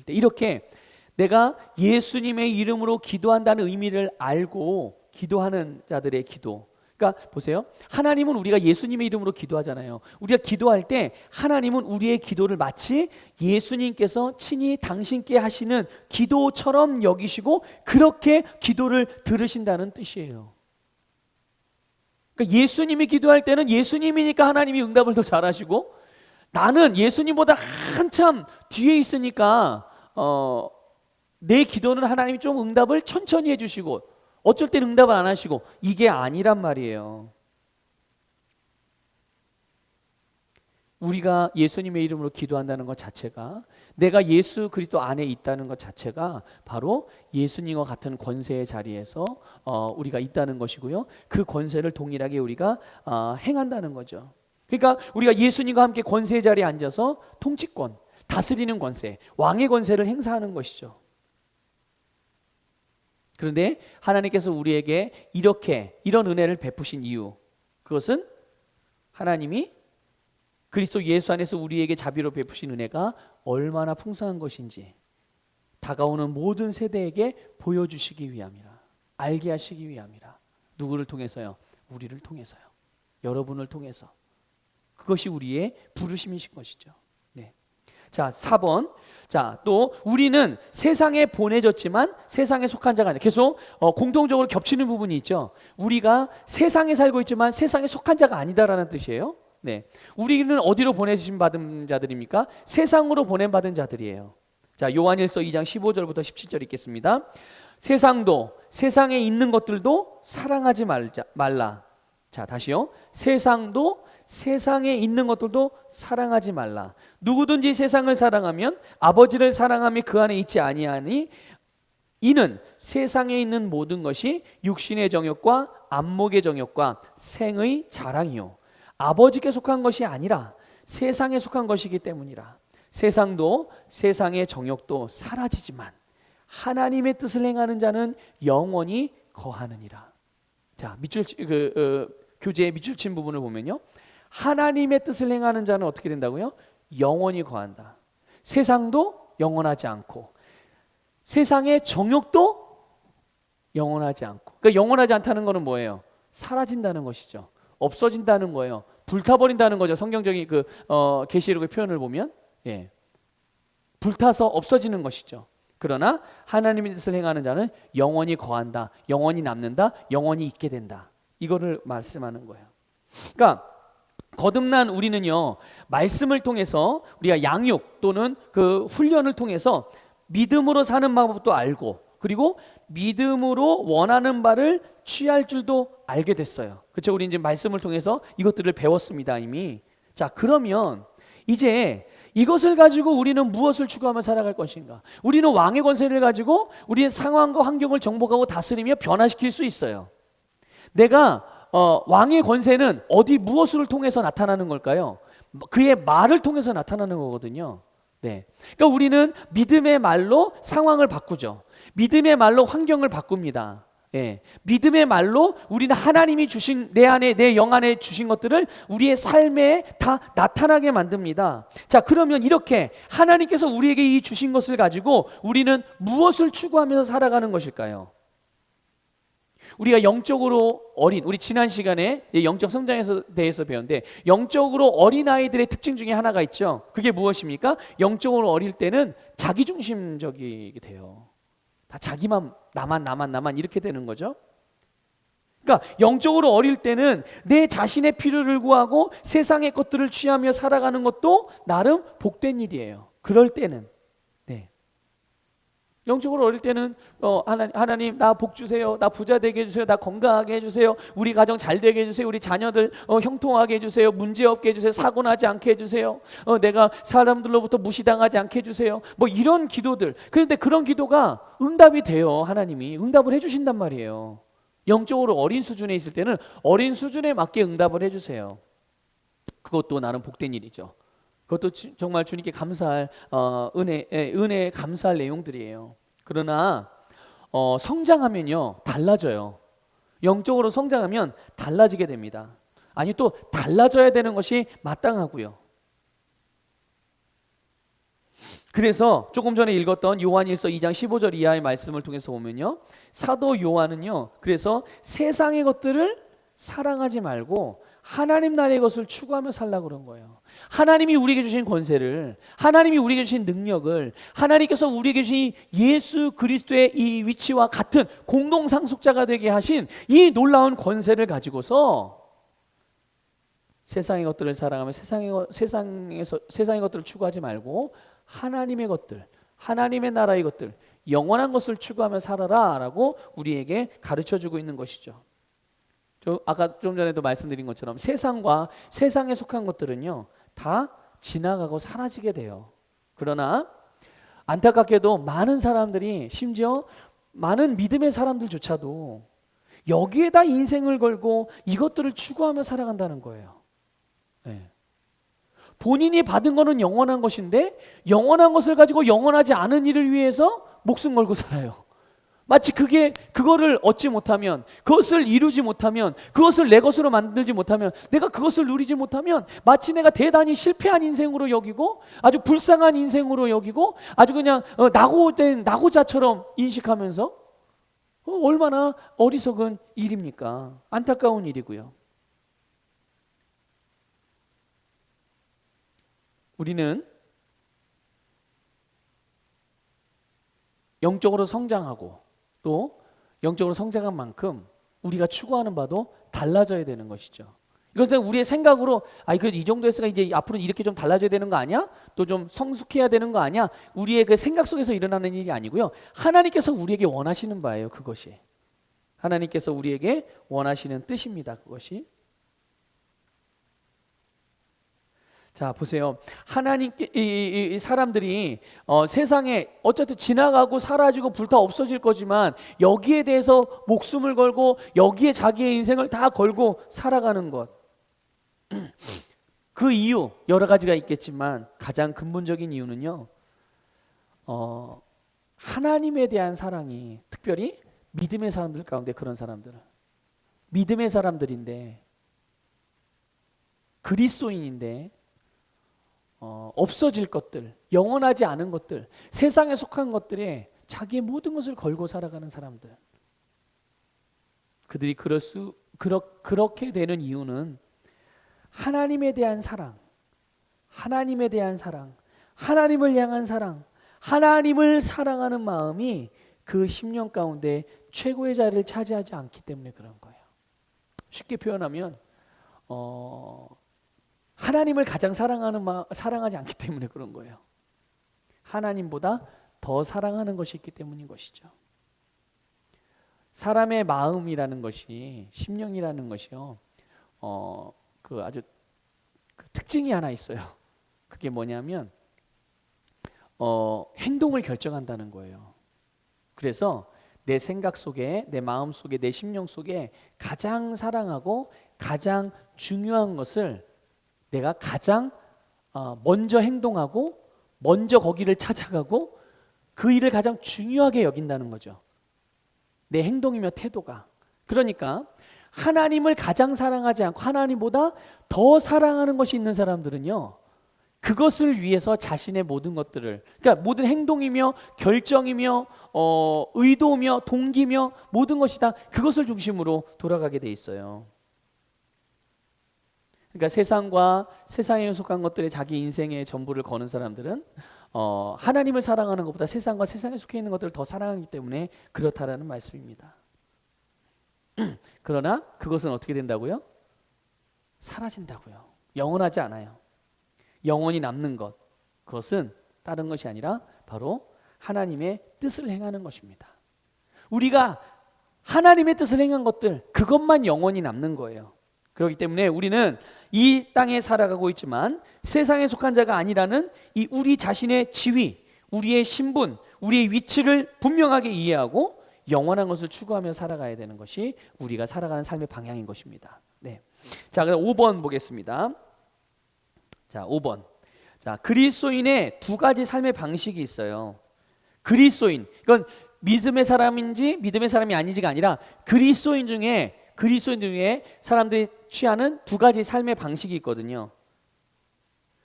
이렇게 내가 예수님의 이름으로 기도한다는 의미를 알고 기도하는 자들의 기도, 그러니까 보세요. 하나님은 우리가 예수님의 이름으로 기도하잖아요. 우리가 기도할 때 하나님은 우리의 기도를 마치 예수님께서 친히 당신께 하시는 기도처럼 여기시고 그렇게 기도를 들으신다는 뜻이에요. 그러니까 예수님이 기도할 때는 예수님이니까 하나님이 응답을 더 잘하시고, 나는 예수님보다 한참 뒤에 있으니까 내 기도는 하나님이 좀 응답을 천천히 해주시고 어쩔 때는 응답을 안 하시고, 이게 아니란 말이에요. 우리가 예수님의 이름으로 기도한다는 것 자체가, 내가 예수 그리스도 안에 있다는 것 자체가 바로 예수님과 같은 권세의 자리에서 우리가 있다는 것이고요. 그 권세를 동일하게 우리가 행한다는 거죠. 그러니까 우리가 예수님과 함께 권세의 자리에 앉아서 통치권, 다스리는 권세, 왕의 권세를 행사하는 것이죠. 그런데 하나님께서 우리에게 이런 은혜를 베푸신 이유, 그것은 하나님이 그리스도 예수 안에서 우리에게 자비로 베푸신 은혜가 얼마나 풍성한 것인지 다가오는 모든 세대에게 보여주시기 위함이라, 알게 하시기 위함이라. 누구를 통해서요? 우리를 통해서요. 여러분을 통해서. 그것이 우리의 부르심이신 것이죠. 네. 자, 4번. 자, 또 우리는 세상에 보내졌지만 세상에 속한 자가 아니다. 계속 공통적으로 겹치는 부분이 있죠. 우리가 세상에 살고 있지만 세상에 속한 자가 아니다라는 뜻이에요. 네. 우리는 어디로 보내주신 받은 자들입니까? 세상으로 보냄받은 자들이에요. 자, 요한일서 2장 15절부터 17절 읽겠습니다. 세상도 세상에 있는 것들도 사랑하지 말라. 자, 다시요. 세상도 세상에 있는 것들도 사랑하지 말라. 누구든지 세상을 사랑하면 아버지를 사랑함이 그 안에 있지 아니하니 이는 세상에 있는 모든 것이 육신의 정욕과 안목의 정욕과 생의 자랑이요 아버지께 속한 것이 아니라 세상에 속한 것이기 때문이라. 세상도 세상의 정욕도 사라지지만 하나님의 뜻을 행하는 자는 영원히 거하느니라. 자, 교재의 밑줄 친 부분을 보면요, 하나님의 뜻을 행하는 자는 어떻게 된다고요? 영원히 거한다. 세상도 영원하지 않고 세상의 정욕도 영원하지 않고. 그러니까 영원하지 않다는 것은 뭐예요? 사라진다는 것이죠. 없어진다는 거예요. 불타버린다는 거죠. 성경적인 계시록의 표현을 보면, 예, 불타서 없어지는 것이죠. 그러나 하나님의 뜻을 행하는 자는 영원히 거한다, 영원히 남는다, 영원히 있게 된다. 이거를 말씀하는 거예요. 그러니까 거듭난 우리는요, 말씀을 통해서 우리가 양육 또는 그 훈련을 통해서 믿음으로 사는 방법도 알고, 그리고 믿음으로 원하는 바를 취할 줄도 알게 됐어요. 그렇죠? 우리 이제 말씀을 통해서 이것들을 배웠습니다, 이미. 자, 그러면 이제 이것을 가지고 우리는 무엇을 추구하며 살아갈 것인가? 우리는 왕의 권세를 가지고 우리의 상황과 환경을 정복하고 다스리며 변화시킬 수 있어요. 내가 왕의 권세는 무엇을 통해서 나타나는 걸까요? 그의 말을 통해서 나타나는 거거든요. 네. 그러니까 우리는 믿음의 말로 상황을 바꾸죠. 믿음의 말로 환경을 바꿉니다. 예. 믿음의 말로 우리는 하나님이 주신 내 안에, 내 영 안에 주신 것들을 우리의 삶에 다 나타나게 만듭니다. 자, 그러면 이렇게 하나님께서 우리에게 이 주신 것을 가지고 우리는 무엇을 추구하면서 살아가는 것일까요? 우리가 영적으로 어린, 우리 지난 시간에 영적 성장에 대해서 배웠는데, 영적으로 어린 아이들의 특징 중에 하나가 있죠. 그게 무엇입니까? 영적으로 어릴 때는 자기중심적이게 돼요. 다 자기만, 나만 이렇게 되는 거죠. 그러니까 영적으로 어릴 때는 내 자신의 필요를 구하고 세상의 것들을 취하며 살아가는 것도 나름 복된 일이에요. 그럴 때는. 네. 영적으로 어릴 때는 하나님 나 복 주세요, 나 부자 되게 해주세요, 나 건강하게 해주세요, 우리 가정 잘 되게 해주세요, 우리 자녀들 형통하게 해주세요, 문제 없게 해주세요, 사고 나지 않게 해주세요, 내가 사람들로부터 무시당하지 않게 해주세요, 뭐 이런 기도들. 그런데 그런 기도가 응답이 돼요. 하나님이 응답을 해주신단 말이에요. 영적으로 어린 수준에 있을 때는 어린 수준에 맞게 응답을 해주세요. 그것도 나는 복된 일이죠. 그것도 정말 주님께 감사할 은혜에 감사할 내용들이에요. 그러나 성장하면요 달라져요. 영적으로 성장하면 달라지게 됩니다. 아니, 또 달라져야 되는 것이 마땅하고요. 그래서 조금 전에 읽었던 요한일서 2장 15절 이하의 말씀을 통해서 보면요, 사도 요한은요, 그래서 세상의 것들을 사랑하지 말고 하나님 나라의 것을 추구하며 살라고 그런 거예요. 하나님이 우리에게 주신 권세를, 하나님이 우리에게 주신 능력을, 하나님께서 우리에게 주신 예수 그리스도의 이 위치와 같은 공동 상속자가 되게 하신 이 놀라운 권세를 가지고서 세상의 것들을 사랑하며 세상의 것들을 추구하지 말고 하나님의 것들, 하나님의 나라의 것들, 영원한 것을 추구하며 살아라라고 우리에게 가르쳐주고 있는 것이죠. 아까 좀 전에도 말씀드린 것처럼 세상과 세상에 속한 것들은요 다 지나가고 사라지게 돼요. 그러나 안타깝게도 많은 사람들이, 심지어 많은 믿음의 사람들조차도 여기에다 인생을 걸고 이것들을 추구하며 살아간다는 거예요. 네. 본인이 받은 거는 영원한 것인데 영원한 것을 가지고 영원하지 않은 일을 위해서 목숨 걸고 살아요. 마치 그거를 얻지 못하면, 그것을 이루지 못하면, 그것을 내 것으로 만들지 못하면, 내가 그것을 누리지 못하면 마치 내가 대단히 실패한 인생으로 여기고 아주 불쌍한 인생으로 여기고 아주 그냥 낙오된 낙오자처럼 인식하면서 얼마나 어리석은 일입니까? 안타까운 일이고요. 우리는 영적으로 성장하고 또 영적으로 성장한 만큼 우리가 추구하는 바도 달라져야 되는 것이죠. 이것은 우리의 생각으로 그래도 이 정도 했으니까 이제 앞으로는 이렇게 좀 달라져야 되는 거 아니야? 또 좀 성숙해야 되는 거 아니야? 우리의 그 생각 속에서 일어나는 일이 아니고요. 하나님께서 우리에게 원하시는 바예요. 그것이 하나님께서 우리에게 원하시는 뜻입니다. 그것이. 자, 보세요. 하나님께 이 사람들이 세상에 어쨌든 지나가고 사라지고 불타 없어질 거지만 여기에 대해서 목숨을 걸고 여기에 자기의 인생을 다 걸고 살아가는 것. 그 이유 여러 가지가 있겠지만 가장 근본적인 이유는요. 하나님에 대한 사랑이, 특별히 믿음의 사람들 가운데, 그런 사람들은 믿음의 사람들인데 그리스도인인데 없어질 것들, 영원하지 않은 것들, 세상에 속한 것들에 자기의 모든 것을 걸고 살아가는 사람들. 그들이 그렇게 되는 이유는 하나님에 대한 사랑, 하나님에 대한 사랑, 하나님을 향한 사랑, 하나님을 사랑하는 마음이 그 심령 가운데 최고의 자리를 차지하지 않기 때문에 그런 거예요. 쉽게 표현하면 하나님을 가장 사랑하지 않기 때문에 그런 거예요. 하나님보다 더 사랑하는 것이 있기 때문인 것이죠. 사람의 마음이라는 것이, 심령이라는 것이요, 아주 특징이 하나 있어요. 그게 뭐냐면 행동을 결정한다는 거예요. 그래서 내 생각 속에, 내 마음 속에, 내 심령 속에 가장 사랑하고 가장 중요한 것을 내가 가장 먼저 행동하고 먼저 거기를 찾아가고 그 일을 가장 중요하게 여긴다는 거죠. 내 행동이며 태도가. 그러니까 하나님을 가장 사랑하지 않고 하나님보다 더 사랑하는 것이 있는 사람들은요, 그것을 위해서 자신의 모든 것들을, 그러니까 모든 행동이며 결정이며 의도며 동기며 모든 것이 다 그것을 중심으로 돌아가게 돼 있어요. 그러니까 세상과 세상에 속한 것들에 자기 인생의 전부를 거는 사람들은 하나님을 사랑하는 것보다 세상과 세상에 속해 있는 것들을 더 사랑하기 때문에 그렇다라는 말씀입니다. 그러나 그것은 어떻게 된다고요? 사라진다고요. 영원하지 않아요. 영원히 남는 것, 그것은 다른 것이 아니라 바로 하나님의 뜻을 행하는 것입니다. 우리가 하나님의 뜻을 행한 것들, 그것만 영원히 남는 거예요. 그렇기 때문에 우리는 이 땅에 살아가고 있지만 세상에 속한 자가 아니라는 이 우리 자신의 지위, 우리의 신분, 우리의 위치를 분명하게 이해하고 영원한 것을 추구하며 살아가야 되는 것이 우리가 살아가는 삶의 방향인 것입니다. 네. 자, 그럼 5번 보겠습니다. 자, 5번. 자, 그리스도인의 두 가지 삶의 방식이 있어요. 그리스도인, 이건 믿음의 사람인지 믿음의 사람이 아닌지가 아니라 그리스도인 중에 사람들이 취하는 두 가지 삶의 방식이 있거든요.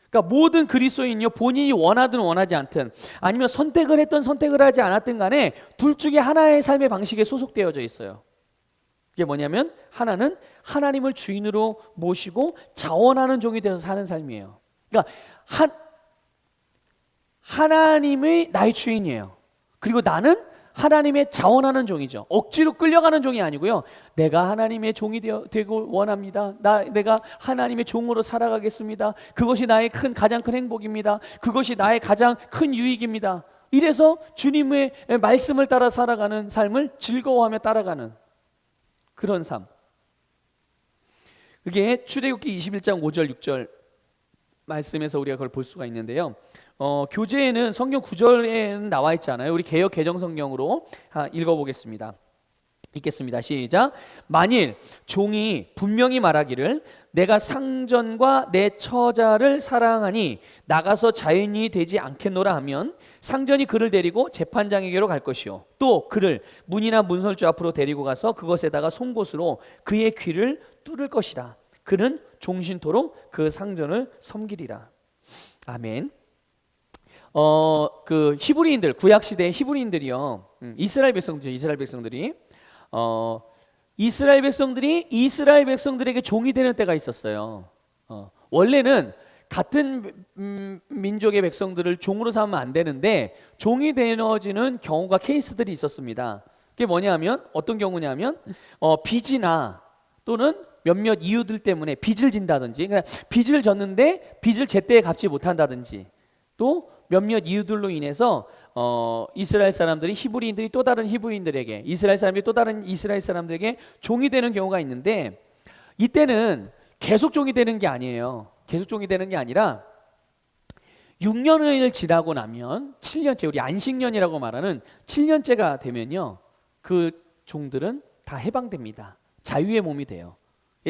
그러니까 모든 그리스도인이요, 본인이 원하든 원하지 않든 아니면 선택을 했든 선택을 하지 않았든 간에 둘 중에 하나의 삶의 방식에 소속되어져 있어요. 그게 뭐냐면 하나는 하나님을 주인으로 모시고 자원하는 종이 되어서 사는 삶이에요. 그러니까 하나님이 나의 주인이에요. 그리고 나는 하나님의 자원하는 종이죠. 억지로 끌려가는 종이 아니고요. 내가 하나님의 종이 되고 원합니다. 내가 하나님의 종으로 살아가겠습니다. 그것이 나의 가장 큰 행복입니다. 그것이 나의 가장 큰 유익입니다. 이래서 주님의 말씀을 따라 살아가는 삶을 즐거워하며 따라가는 그런 삶. 그게 출애굽기 21장 5절 6절 말씀에서 우리가 그걸 볼 수가 있는데요. 교재에는 성경 구절에는 나와 있지 않아요. 우리 개역 개정 성경으로 읽어보겠습니다. 읽겠습니다. 시작. 만일 종이 분명히 말하기를 내가 상전과 내 처자를 사랑하니 나가서 자연인이 되지 않겠노라 하면 상전이 그를 데리고 재판장에게로 갈 것이요 또 그를 문이나 문설주 앞으로 데리고 가서 그것에다가 송곳으로 그의 귀를 뚫을 것이라. 그는 종신토록 그 상전을 섬기리라. 아멘. 그 히브리인들, 구약 시대의 히브리인들이요, 이스라엘 백성들이 이스라엘 백성들에게 종이 되는 때가 있었어요. 원래는 같은 민족의 백성들을 종으로 삼으면 안 되는데 종이 되어지는 경우가 케이스들이 있었습니다. 그게 뭐냐면 어떤 경우냐면 빚이나 또는 몇몇 이유들 때문에 빚을 진다든지, 그러니까 빚을 졌는데 빚을 제때에 갚지 못한다든지, 또 몇몇 이유들로 인해서 이스라엘 사람들이 히브리인들이 또 다른 히브리인들에게, 이스라엘 사람들이 또 다른 이스라엘 사람들에게 종이 되는 경우가 있는데, 이때는 계속 종이 되는 게 아니에요. 계속 종이 되는 게 아니라 6년을 지나고 나면 7년째, 우리 안식년이라고 말하는 7년째가 되면요, 그 종들은 다 해방됩니다. 자유의 몸이 돼요.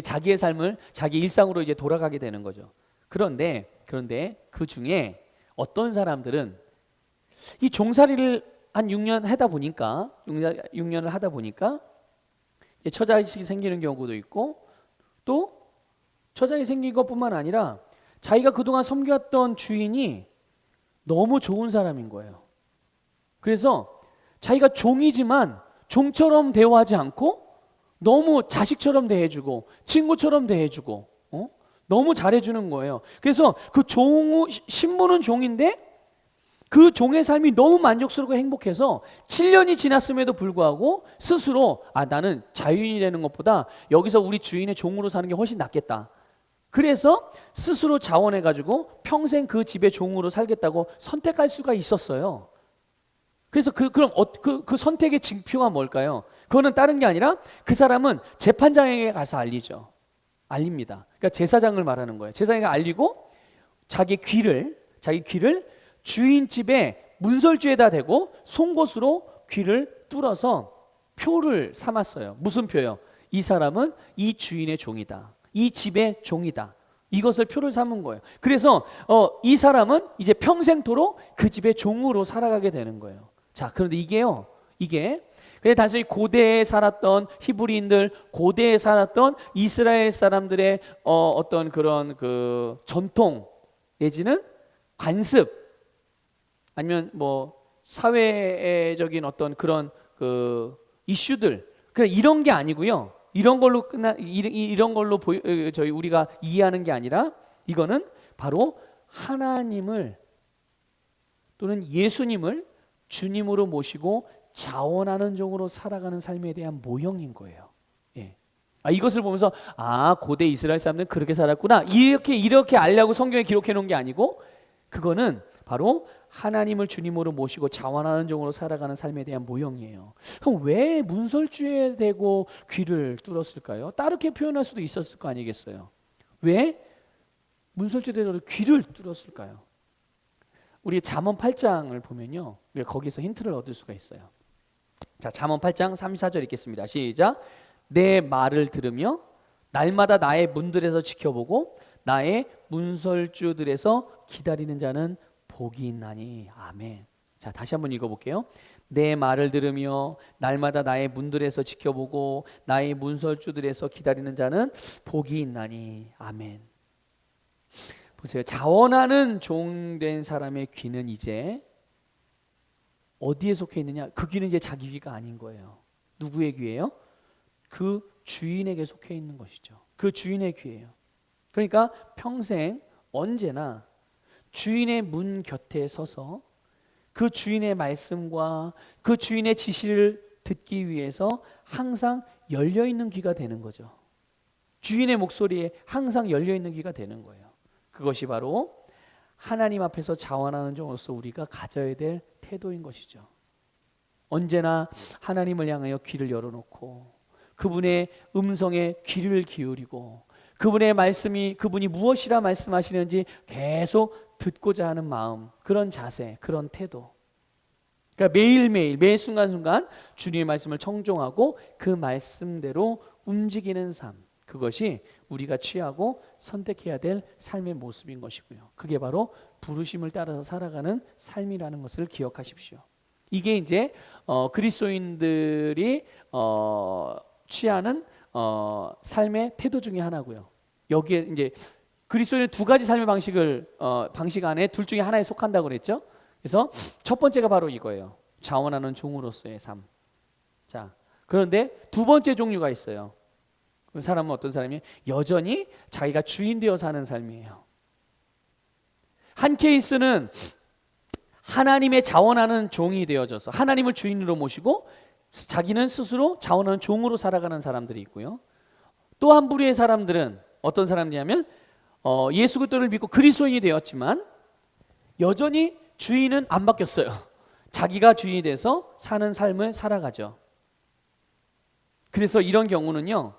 자기의 삶을 자기 일상으로 이제 돌아가게 되는 거죠. 그런데 그 중에 어떤 사람들은 이 종살이를 한 6년 하다 보니까 6년을 하다 보니까 처자식이 생기는 경우도 있고, 또 처자식이 생긴 것뿐만 아니라 자기가 그동안 섬겼던 주인이 너무 좋은 사람인 거예요. 그래서 자기가 종이지만 종처럼 대우하지 않고 너무 자식처럼 대해주고 친구처럼 대해주고 너무 잘해주는 거예요. 그래서 그 신분은 종인데 그 종의 삶이 너무 만족스럽고 행복해서 7년이 지났음에도 불구하고 스스로 나는 자유인이 되는 것보다 여기서 우리 주인의 종으로 사는 게 훨씬 낫겠다. 그래서 스스로 자원해가지고 평생 그 집의 종으로 살겠다고 선택할 수가 있었어요. 그래서 그럼 그 선택의 징표가 뭘까요? 그거는 다른 게 아니라 그 사람은 재판장에게 가서 알립니다. 그러니까 제사장을 말하는 거예요. 제사장에게 알리고 자기 귀를 주인 집에 문설주에다 대고 송곳으로 귀를 뚫어서 표를 삼았어요. 무슨 표요? 이 사람은 이 주인의 종이다. 이 집의 종이다. 이것을 표를 삼은 거예요. 그래서 이 사람은 이제 평생토록 그 집의 종으로 살아가게 되는 거예요. 자, 그런데 이게 그냥 단순히 고대에 살았던 히브리인들, 고대에 살았던 이스라엘 사람들의 어떤 그런 그 전통 내지는 관습, 아니면 뭐 사회적인 어떤 그런 그 이슈들, 그냥 이런 게 아니고요. 이런 걸로 저희 우리가 이해하는 게 아니라 이거는 바로 하나님을 또는 예수님을 주님으로 모시고 자원하는 종으로 살아가는 삶에 대한 모형인 거예요. 예. 이것을 보면서 고대 이스라엘 사람들은 그렇게 살았구나, 이렇게 알려고 성경에 기록해 놓은 게 아니고, 그거는 바로 하나님을 주님으로 모시고 자원하는 종으로 살아가는 삶에 대한 모형이에요. 그럼 왜 문설주에 대고 귀를 뚫었을까요? 다르게 표현할 수도 있었을 거 아니겠어요? 왜 문설주에 대고 귀를 뚫었을까요? 우리 잠언 8장을 보면요, 우리가 거기서 힌트를 얻을 수가 있어요. 자, 잠언 8장 34절 읽겠습니다. 시작. 내 말을 들으며 날마다 나의 문들에서 지켜보고 나의 문설주들에서 기다리는 자는 복이 있나니. 아멘. 자, 다시 한번 읽어볼게요. 내 말을 들으며 날마다 나의 문들에서 지켜보고 나의 문설주들에서 기다리는 자는 복이 있나니. 아멘. 보세요. 자원하는 종된 사람의 귀는 이제 어디에 속해 있느냐? 그 귀는 이제 자기 귀가 아닌 거예요. 누구의 귀예요? 그 주인에게 속해 있는 것이죠. 그 주인의 귀예요. 그러니까 평생 언제나 주인의 문 곁에 서서 그 주인의 말씀과 그 주인의 지시를 듣기 위해서 항상 열려있는 귀가 되는 거죠. 주인의 목소리에 항상 열려있는 귀가 되는 거예요. 그것이 바로 하나님 앞에서 자원하는 종으로서 우리가 가져야 될 태도인 것이죠. 언제나 하나님을 향하여 귀를 열어놓고 그분의 음성에 귀를 기울이고 그분의 말씀이 그분이 무엇이라 말씀하시는지 계속 듣고자 하는 마음, 그런 자세, 그런 태도. 그러니까 매일매일 매 순간순간 주님의 말씀을 청종하고 그 말씀대로 움직이는 삶, 그것이 우리가 취하고 선택해야 될 삶의 모습인 것이고요. 그게 바로 부르심을 따라서 살아가는 삶이라는 것을 기억하십시오. 이게 이제 그리스도인들이 취하는 삶의 태도 중에 하나고요. 여기에 이제 그리스도인은 두 가지 삶의 방식 안에 둘 중에 하나에 속한다고 그랬죠. 그래서 첫 번째가 바로 이거예요. 자원하는 종으로서의 삶. 자, 그런데 두 번째 종류가 있어요. 그 사람은 어떤 사람이에요? 여전히 자기가 주인 되어 사는 삶이에요. 한 케이스는 하나님의 자원하는 종이 되어져서 하나님을 주인으로 모시고 자기는 스스로 자원하는 종으로 살아가는 사람들이 있고요. 또 한 부류의 사람들은 어떤 사람이냐면 예수 그리스도를 믿고 그리스도인이 되었지만 여전히 주인은 안 바뀌었어요. 자기가 주인이 돼서 사는 삶을 살아가죠. 그래서 이런 경우는요,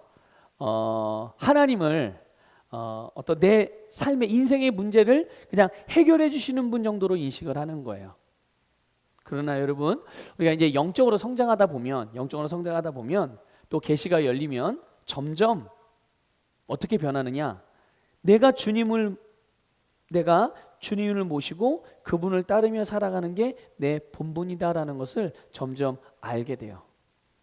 하나님을 어떤 내 삶의 인생의 문제를 그냥 해결해 주시는 분 정도로 인식을 하는 거예요. 그러나 여러분, 우리가 이제 영적으로 성장하다 보면 또 계시가 열리면 점점 어떻게 변하느냐? 내가 주님을 모시고 그분을 따르며 살아가는 게 내 본분이다라는 것을 점점 알게 돼요.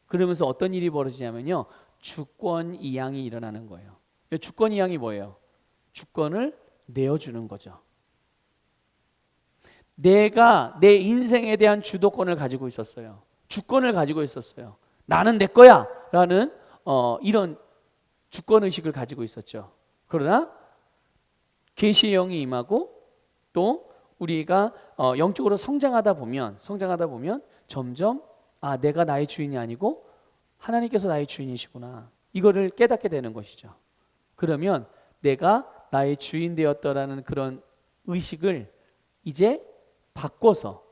그러면서 어떤 일이 벌어지냐면요, 주권 이양이 일어나는 거예요. 주권 이양이 뭐예요? 주권을 내어주는 거죠. 내가 내 인생에 대한 주도권을 가지고 있었어요. 주권을 가지고 있었어요. 나는 내 거야 라는 이런 주권의식을 가지고 있었죠. 그러나 계시의 영이 임하고 또 우리가 영적으로 성장하다 보면 점점 내가 나의 주인이 아니고 하나님께서 나의 주인이시구나, 이거를 깨닫게 되는 것이죠. 그러면 내가 나의 주인 되었다라는 그런 의식을 이제 바꿔서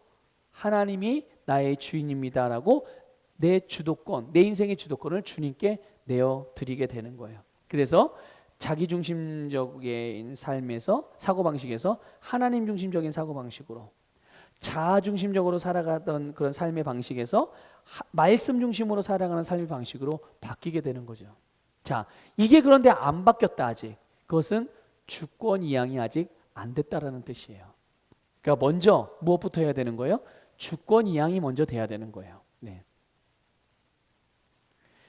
하나님이 나의 주인입니다라고 내 주도권, 내 인생의 주도권을 주님께 내어드리게 되는 거예요. 그래서 자기중심적인 삶에서, 사고방식에서 하나님 중심적인 사고방식으로, 자아중심적으로 살아가던 그런 삶의 방식에서 말씀 중심으로 살아가는 삶의 방식으로 바뀌게 되는 거죠. 자, 이게 그런데 안 바뀌었다 아직. 그것은 주권 이양이 아직 안 됐다라는 뜻이에요. 그러니까 먼저 무엇부터 해야 되는 거예요? 주권 이양이 먼저 돼야 되는 거예요. 네.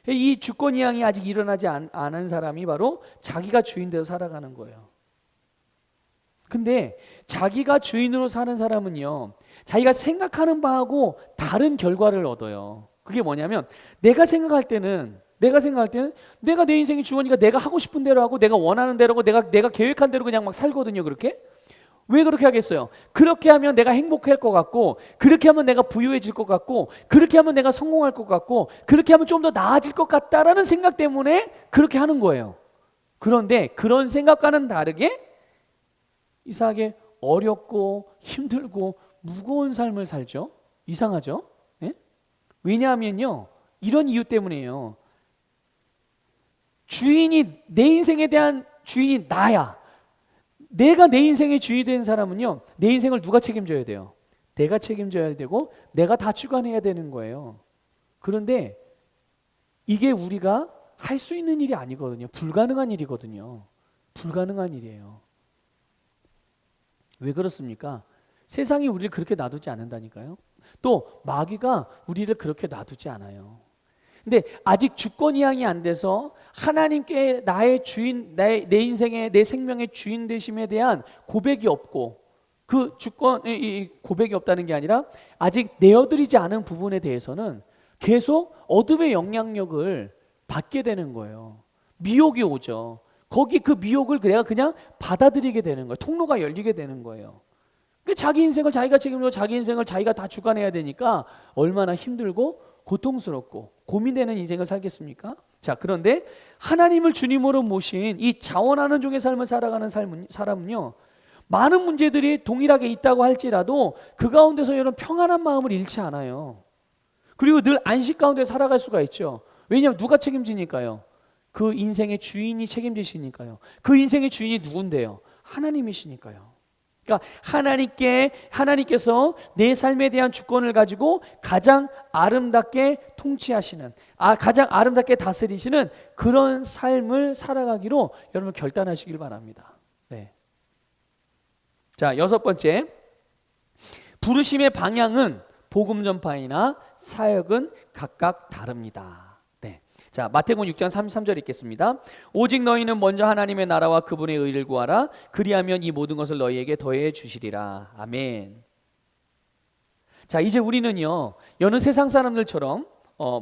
이 주권 이양이 아직 일어나지 않은 사람이 바로 자기가 주인 되어 살아가는 거예요. 근데 자기가 주인으로 사는 사람은요, 자기가 생각하는 바하고 다른 결과를 얻어요. 그게 뭐냐면 내가 생각할 때는 내가 내 인생의 주권이니까 내가 하고 싶은 대로 하고 내가 원하는 대로 하고 내가 계획한 대로 그냥 막 살거든요. 그렇게? 왜 그렇게 하겠어요? 그렇게 하면 내가 행복할 것 같고, 그렇게 하면 내가 부유해질 것 같고, 그렇게 하면 내가 성공할 것 같고, 그렇게 하면 좀 더 나아질 것 같다라는 생각 때문에 그렇게 하는 거예요. 그런데 그런 생각과는 다르게 이상하게 어렵고 힘들고 무거운 삶을 살죠. 이상하죠? 네? 왜냐하면요, 이런 이유 때문이에요. 내 인생에 대한 주인이 나야. 내가 내 인생의 주인이 된 사람은요, 내 인생을 누가 책임져야 돼요? 내가 책임져야 되고 내가 다 주관해야 되는 거예요. 그런데 이게 우리가 할 수 있는 일이 아니거든요. 불가능한 일이거든요. 불가능한 일이에요. 왜 그렇습니까? 세상이 우리를 그렇게 놔두지 않는다니까요. 또 마귀가 우리를 그렇게 놔두지 않아요. 근데 아직 주권 이양이 안 돼서 하나님께 나의 주인, 내 인생의, 내 생명의 주인 되심에 대한 고백이 없고, 그 주권이 고백이 없다는 게 아니라 아직 내어드리지 않은 부분에 대해서는 계속 어둠의 영향력을 받게 되는 거예요. 미혹이 오죠. 거기 그 미혹을 내가 그냥 받아들이게 되는 거예요. 통로가 열리게 되는 거예요. 자기 인생을 자기가 책임지고 자기 인생을 자기가 다 주관해야 되니까 얼마나 힘들고 고통스럽고 고민되는 인생을 살겠습니까? 자, 그런데 하나님을 주님으로 모신 이 자원하는 종의 삶을 살아가는 사람은요, 많은 문제들이 동일하게 있다고 할지라도 그 가운데서 이런 평안한 마음을 잃지 않아요. 그리고 늘 안식 가운데 살아갈 수가 있죠. 왜냐하면 누가 책임지니까요. 그 인생의 주인이 책임지시니까요. 그 인생의 주인이 누군데요? 하나님이시니까요. 그러니까 하나님께서 내 삶에 대한 주권을 가지고 가장 아름답게 통치하시는, 가장 아름답게 다스리시는 그런 삶을 살아가기로 여러분 결단하시길 바랍니다. 네. 자, 여섯 번째, 부르심의 방향은 복음 전파이나 사역은 각각 다릅니다. 네. 자, 마태복음 6장 33절 읽겠습니다. 오직 너희는 먼저 하나님의 나라와 그분의 의를 구하라. 그리하면 이 모든 것을 너희에게 더해 주시리라. 아멘. 자, 이제 우리는요, 여느 세상 사람들처럼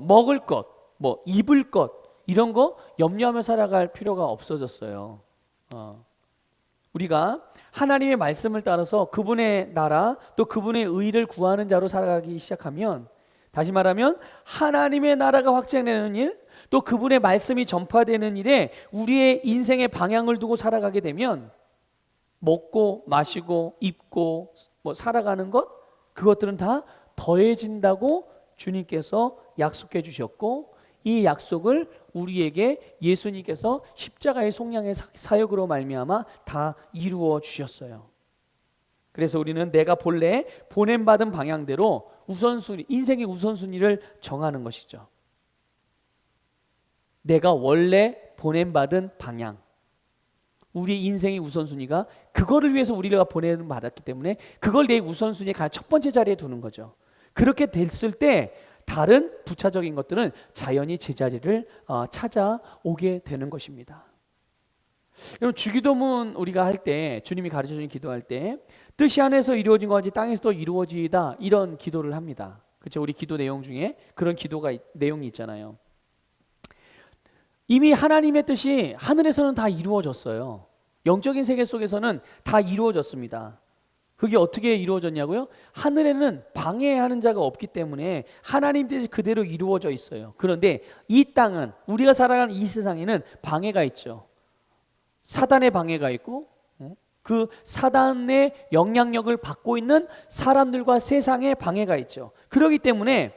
먹을 것, 뭐 입을 것 이런 거 염려하며 살아갈 필요가 없어졌어요. 우리가 하나님의 말씀을 따라서 그분의 나라 또 그분의 의를 구하는 자로 살아가기 시작하면, 다시 말하면 하나님의 나라가 확장되는 일, 또 그분의 말씀이 전파되는 일에 우리의 인생의 방향을 두고 살아가게 되면 먹고 마시고 입고 뭐 살아가는 것, 그것들은 다 더해진다고 주님께서 약속해 주셨고, 이 약속을 우리에게 예수님께서 십자가의 속량의 사역으로 말미암아 다 이루어 주셨어요. 그래서 우리는 내가 본래 보냄받은 방향대로 우선순위, 인생의 우선순위를 정하는 것이죠. 내가 원래 보냄받은 방향, 우리 인생의 우선순위가 그거를 위해서 우리가 보냄을 받았기 때문에 그걸 내 우선순위의 가장 첫 번째 자리에 두는 거죠. 그렇게 됐을 때 다른 부차적인 것들은 자연히 제자리를 찾아오게 되는 것입니다. 여러분, 주기도문 우리가 할 때, 주님이 가르쳐주신 기도할 때 뜻이 하늘에서 이루어진 것 같이 땅에서도 이루어지이다, 이런 기도를 합니다. 그렇죠? 우리 기도 내용 중에 그런 내용이 있잖아요. 이미 하나님의 뜻이 하늘에서는 다 이루어졌어요. 영적인 세계 속에서는 다 이루어졌습니다. 그게 어떻게 이루어졌냐고요? 하늘에는 방해하는 자가 없기 때문에 하나님 뜻이 그대로 이루어져 있어요. 그런데 이 땅은, 우리가 살아가는 이 세상에는 방해가 있죠. 사단의 방해가 있고, 그 사단의 영향력을 받고 있는 사람들과 세상의 방해가 있죠. 그렇기 때문에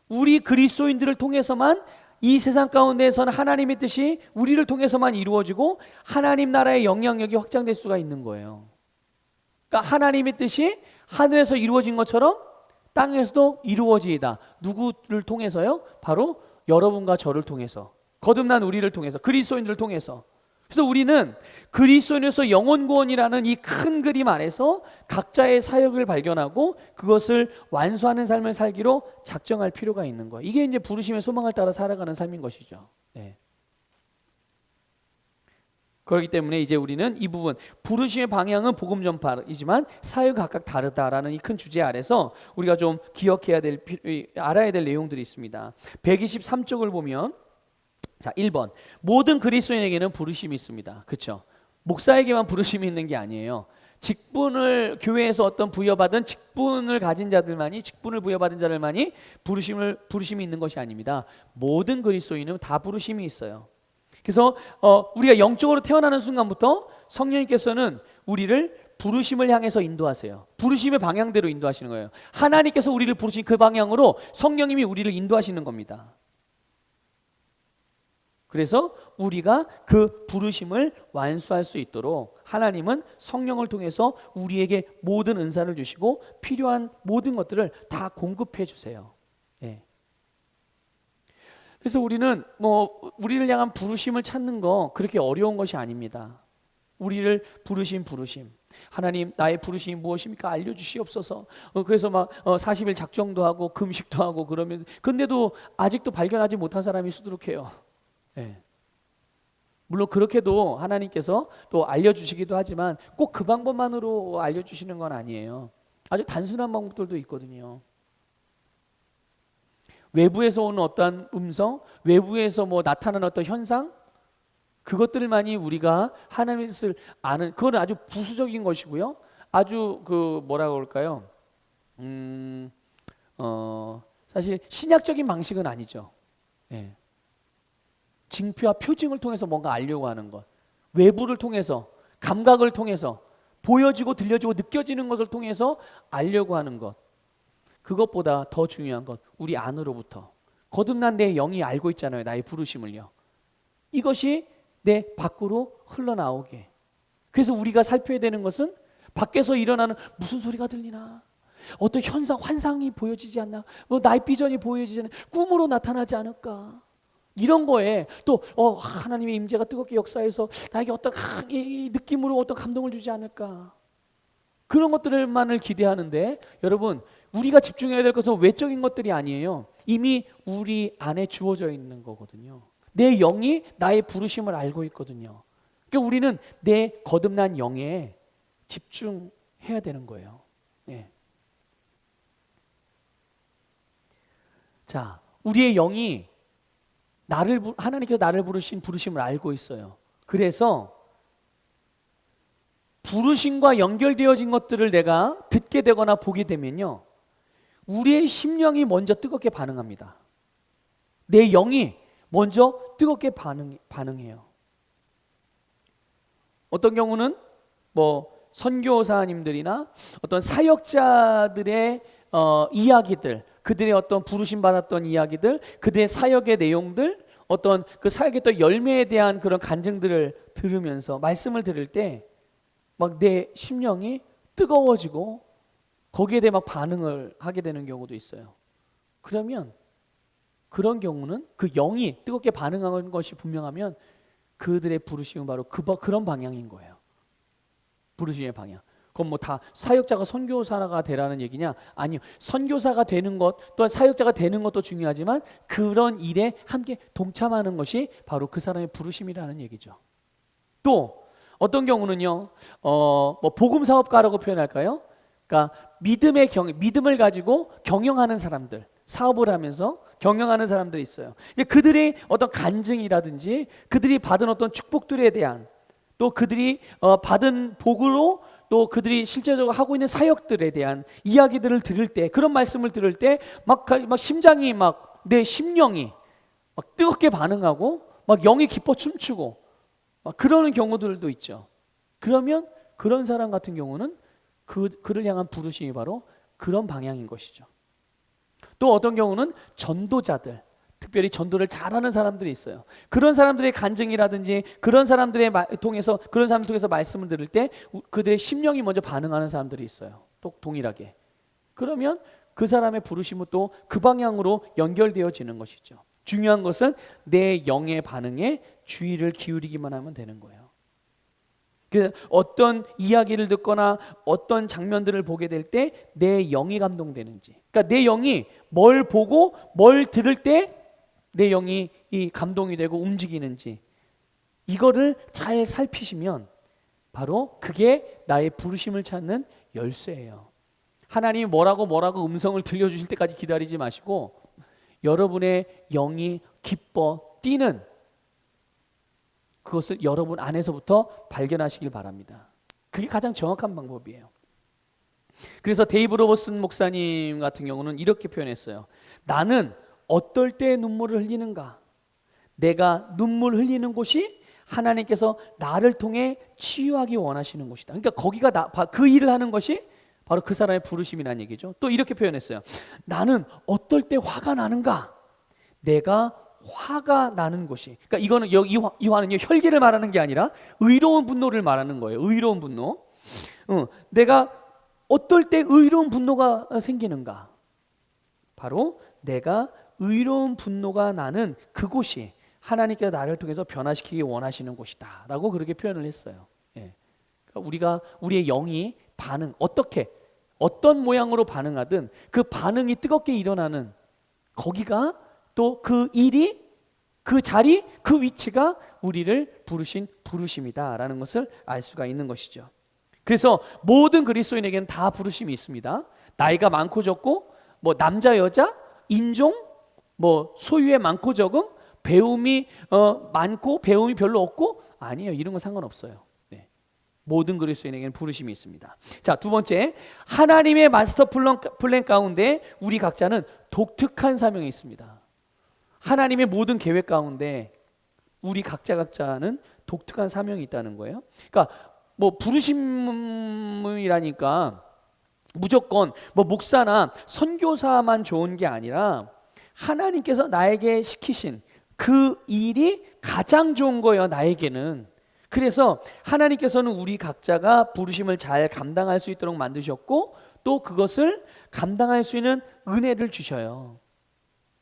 우리 그리스도인들을 통해서만 이 세상 가운데에서는 하나님의 뜻이 우리를 통해서만 이루어지고 하나님 나라의 영향력이 확장될 수가 있는 거예요. 그러니까 하나님의 뜻이 하늘에서 이루어진 것처럼 땅에서도 이루어지이다. 누구를 통해서요? 바로 여러분과 저를 통해서, 거듭난 우리를 통해서, 그리스도인들을 통해서. 그래서 우리는 그리스도인으로서 영혼 구원이라는 이 큰 그림 안에서 각자의 사역을 발견하고 그것을 완수하는 삶을 살기로 작정할 필요가 있는 거예요. 이게 이제 부르심의 소망을 따라 살아가는 삶인 것이죠. 네. 그렇기 때문에 이제 우리는 이 부분, 부르심의 방향은 복음 전파이지만 사역은 각각 다르다라는 이 큰 주제 아래서 우리가 좀 기억해야 될, 알아야 될 내용들이 있습니다. 123쪽을 보면, 자, 1번, 모든 그리스도인에게는 부르심이 있습니다. 그렇죠? 목사에게만 부르심이 있는 게 아니에요. 직분을, 교회에서 어떤 부여받은 직분을 가진 자들만이, 직분을 부여받은 자들만이 부르심이 있는 것이 아닙니다. 모든 그리스도인은 다 부르심이 있어요. 그래서 우리가 영적으로 태어나는 순간부터 성령님께서는 우리를 부르심을 향해서 인도하세요. 부르심의 방향대로 인도하시는 거예요. 하나님께서 우리를 부르신 그 방향으로 성령님이 우리를 인도하시는 겁니다. 그래서 우리가 그 부르심을 완수할 수 있도록 하나님은 성령을 통해서 우리에게 모든 은사를 주시고 필요한 모든 것들을 다 공급해 주세요. 예. 그래서 우리는 우리를 향한 부르심을 찾는 거 그렇게 어려운 것이 아닙니다. 우리를 부르심. 하나님, 나의 부르심이 무엇입니까? 알려주시옵소서. 그래서 막 40일 작정도 하고 금식도 하고 그러면, 근데도 아직도 발견하지 못한 사람이 수두룩해요. 네. 물론 그렇게도 하나님께서 또 알려주시기도 하지만 꼭 그 방법만으로 알려주시는 건 아니에요. 아주 단순한 방법들도 있거든요. 외부에서 오는 어떤 음성, 외부에서 나타나는 어떤 현상, 그것들만이 우리가 하나님의 뜻을 아는, 그건 아주 부수적인 것이고요. 아주 뭐라고 할까요? 사실 신약적인 방식은 아니죠. 예. 징표와 표징을 통해서 뭔가 알려고 하는 것, 외부를 통해서, 감각을 통해서, 보여지고 들려지고 느껴지는 것을 통해서 알려고 하는 것, 그것보다 더 중요한 것, 우리 안으로부터 거듭난 내 영이 알고 있잖아요. 나의 부르심을요. 이것이 내 밖으로 흘러나오게. 그래서 우리가 살펴야 되는 것은 밖에서 일어나는 무슨 소리가 들리나, 어떤 현상, 환상이 보여지지 않나, 뭐 나의 비전이 보여지지 않나, 꿈으로 나타나지 않을까, 이런 거에 또 하나님의 임재가 뜨겁게 역사해서 나에게 어떤 이 느낌으로 어떤 감동을 주지 않을까, 그런 것들만을 기대하는데, 여러분 우리가 집중해야 될 것은 외적인 것들이 아니에요. 이미 우리 안에 주어져 있는 거거든요. 내 영이 나의 부르심을 알고 있거든요. 그러니까 우리는 내 거듭난 영에 집중해야 되는 거예요. 예. 자, 우리의 영이 하나님께서 나를 부르신 부르심을 알고 있어요. 그래서 부르심과 연결되어진 것들을 내가 듣게 되거나 보게 되면요, 우리의 심령이 먼저 뜨겁게 반응합니다. 내 영이 먼저 뜨겁게 반응해요. 어떤 경우는 뭐 선교사님들이나 어떤 사역자들의 이야기들, 그들의 어떤 부르심 받았던 이야기들, 그들의 사역의 내용들, 어떤 그 사역의 또 열매에 대한 그런 간증들을 들으면서 말씀을 들을 때 막 내 심령이 뜨거워지고 거기에 대해 막 반응을 하게 되는 경우도 있어요. 그러면 그런 경우는 그 영이 뜨겁게 반응하는 것이 분명하면 그들의 부르심은 바로 그런 방향인 거예요. 부르심의 방향. 그건 뭐 다 사역자가 선교사가 되라는 얘기냐? 아니요. 선교사가 되는 것 또한 사역자가 되는 것도 중요하지만 그런 일에 함께 동참하는 것이 바로 그 사람의 부르심이라는 얘기죠. 또 어떤 경우는요, 뭐 복음 사업가라고 표현할까요? 그러니까 믿음을 가지고 경영하는 사람들, 사업을 하면서 경영하는 사람들이 있어요. 그들의 어떤 간증이라든지 그들이 받은 어떤 축복들에 대한, 또 그들이 받은 복으로 또 그들이 실제적으로 하고 있는 사역들에 대한 이야기들을 들을 때, 그런 말씀을 들을 때 막 심장이 막 내 심령이 막 뜨겁게 반응하고 막 영이 기뻐 춤추고 막 그러는 경우들도 있죠. 그러면 그런 사람 같은 경우는 그를 향한 부르심이 바로 그런 방향인 것이죠. 또 어떤 경우는 전도자들, 특별히 전도를 잘하는 사람들이 있어요. 그런 사람들의 간증이라든지 그런 사람들의 통해서 말씀을 들을 때 그들의 심령이 먼저 반응하는 사람들이 있어요. 또 동일하게. 그러면 그 사람의 부르심은 또 그 방향으로 연결되어지는 것이죠. 중요한 것은 내 영의 반응에 주의를 기울이기만 하면 되는 거예요. 그래서 어떤 이야기를 듣거나 어떤 장면들을 보게 될 때 내 영이 감동되는지, 그러니까 내 영이 뭘 보고 뭘 들을 때 내 영이 이 감동이 되고 움직이는지, 이거를 잘 살피시면 바로 그게 나의 부르심을 찾는 열쇠예요. 하나님이 뭐라고 음성을 들려주실 때까지 기다리지 마시고 여러분의 영이 기뻐 뛰는 그것을 여러분 안에서부터 발견하시길 바랍니다. 그게 가장 정확한 방법이에요. 그래서 데이브 로버슨 목사님 같은 경우는 이렇게 표현했어요. 나는 어떨 때 눈물을 흘리는가? 내가 눈물 흘리는 곳이 하나님께서 나를 통해 치유하기 원하시는 곳이다. 그러니까 거기가 그 일을 하는 것이 바로 그 사람의 부르심이라는 얘기죠. 또 이렇게 표현했어요. 나는 어떨 때 화가 나는가? 내가 화가 나는 곳이, 그러니까 이거는 이 화는요, 혈기를 말하는 게 아니라 의로운 분노를 말하는 거예요. 의로운 분노. 내가 어떨 때 의로운 분노가 생기는가? 바로 내가 의로운 분노가 나는 그곳이 하나님께서 나를 통해서 변화시키기 원하시는 곳이다 라고 그렇게 표현을 했어요. 예. 그러니까 우리의 영이 어떤 모양으로 반응하든 그 반응이 뜨겁게 일어나는 거기가 또 그 일이, 그 자리, 그 위치가 우리를 부르신 부르심이다라는 것을 알 수가 있는 것이죠. 그래서 모든 그리스도인에게는 다 부르심이 있습니다. 나이가 많고 적고, 뭐 남자 여자, 인종, 뭐 소유의 많고 적음, 배움이 많고 배움이 별로 없고, 아니에요. 이런 건 상관없어요. 네. 모든 그리스도인에게는 부르심이 있습니다. 자, 두 번째, 하나님의 마스터 플랜 가운데 우리 각자는 독특한 사명이 있습니다. 하나님의 모든 계획 가운데 우리 각자는 독특한 사명이 있다는 거예요. 그러니까 뭐 부르심이라니까 무조건 뭐 목사나 선교사만 좋은 게 아니라 하나님께서 나에게 시키신 그 일이 가장 좋은 거예요, 나에게는. 그래서 하나님께서는 우리 각자가 부르심을 잘 감당할 수 있도록 만드셨고 또 그것을 감당할 수 있는 은혜를 주셔요.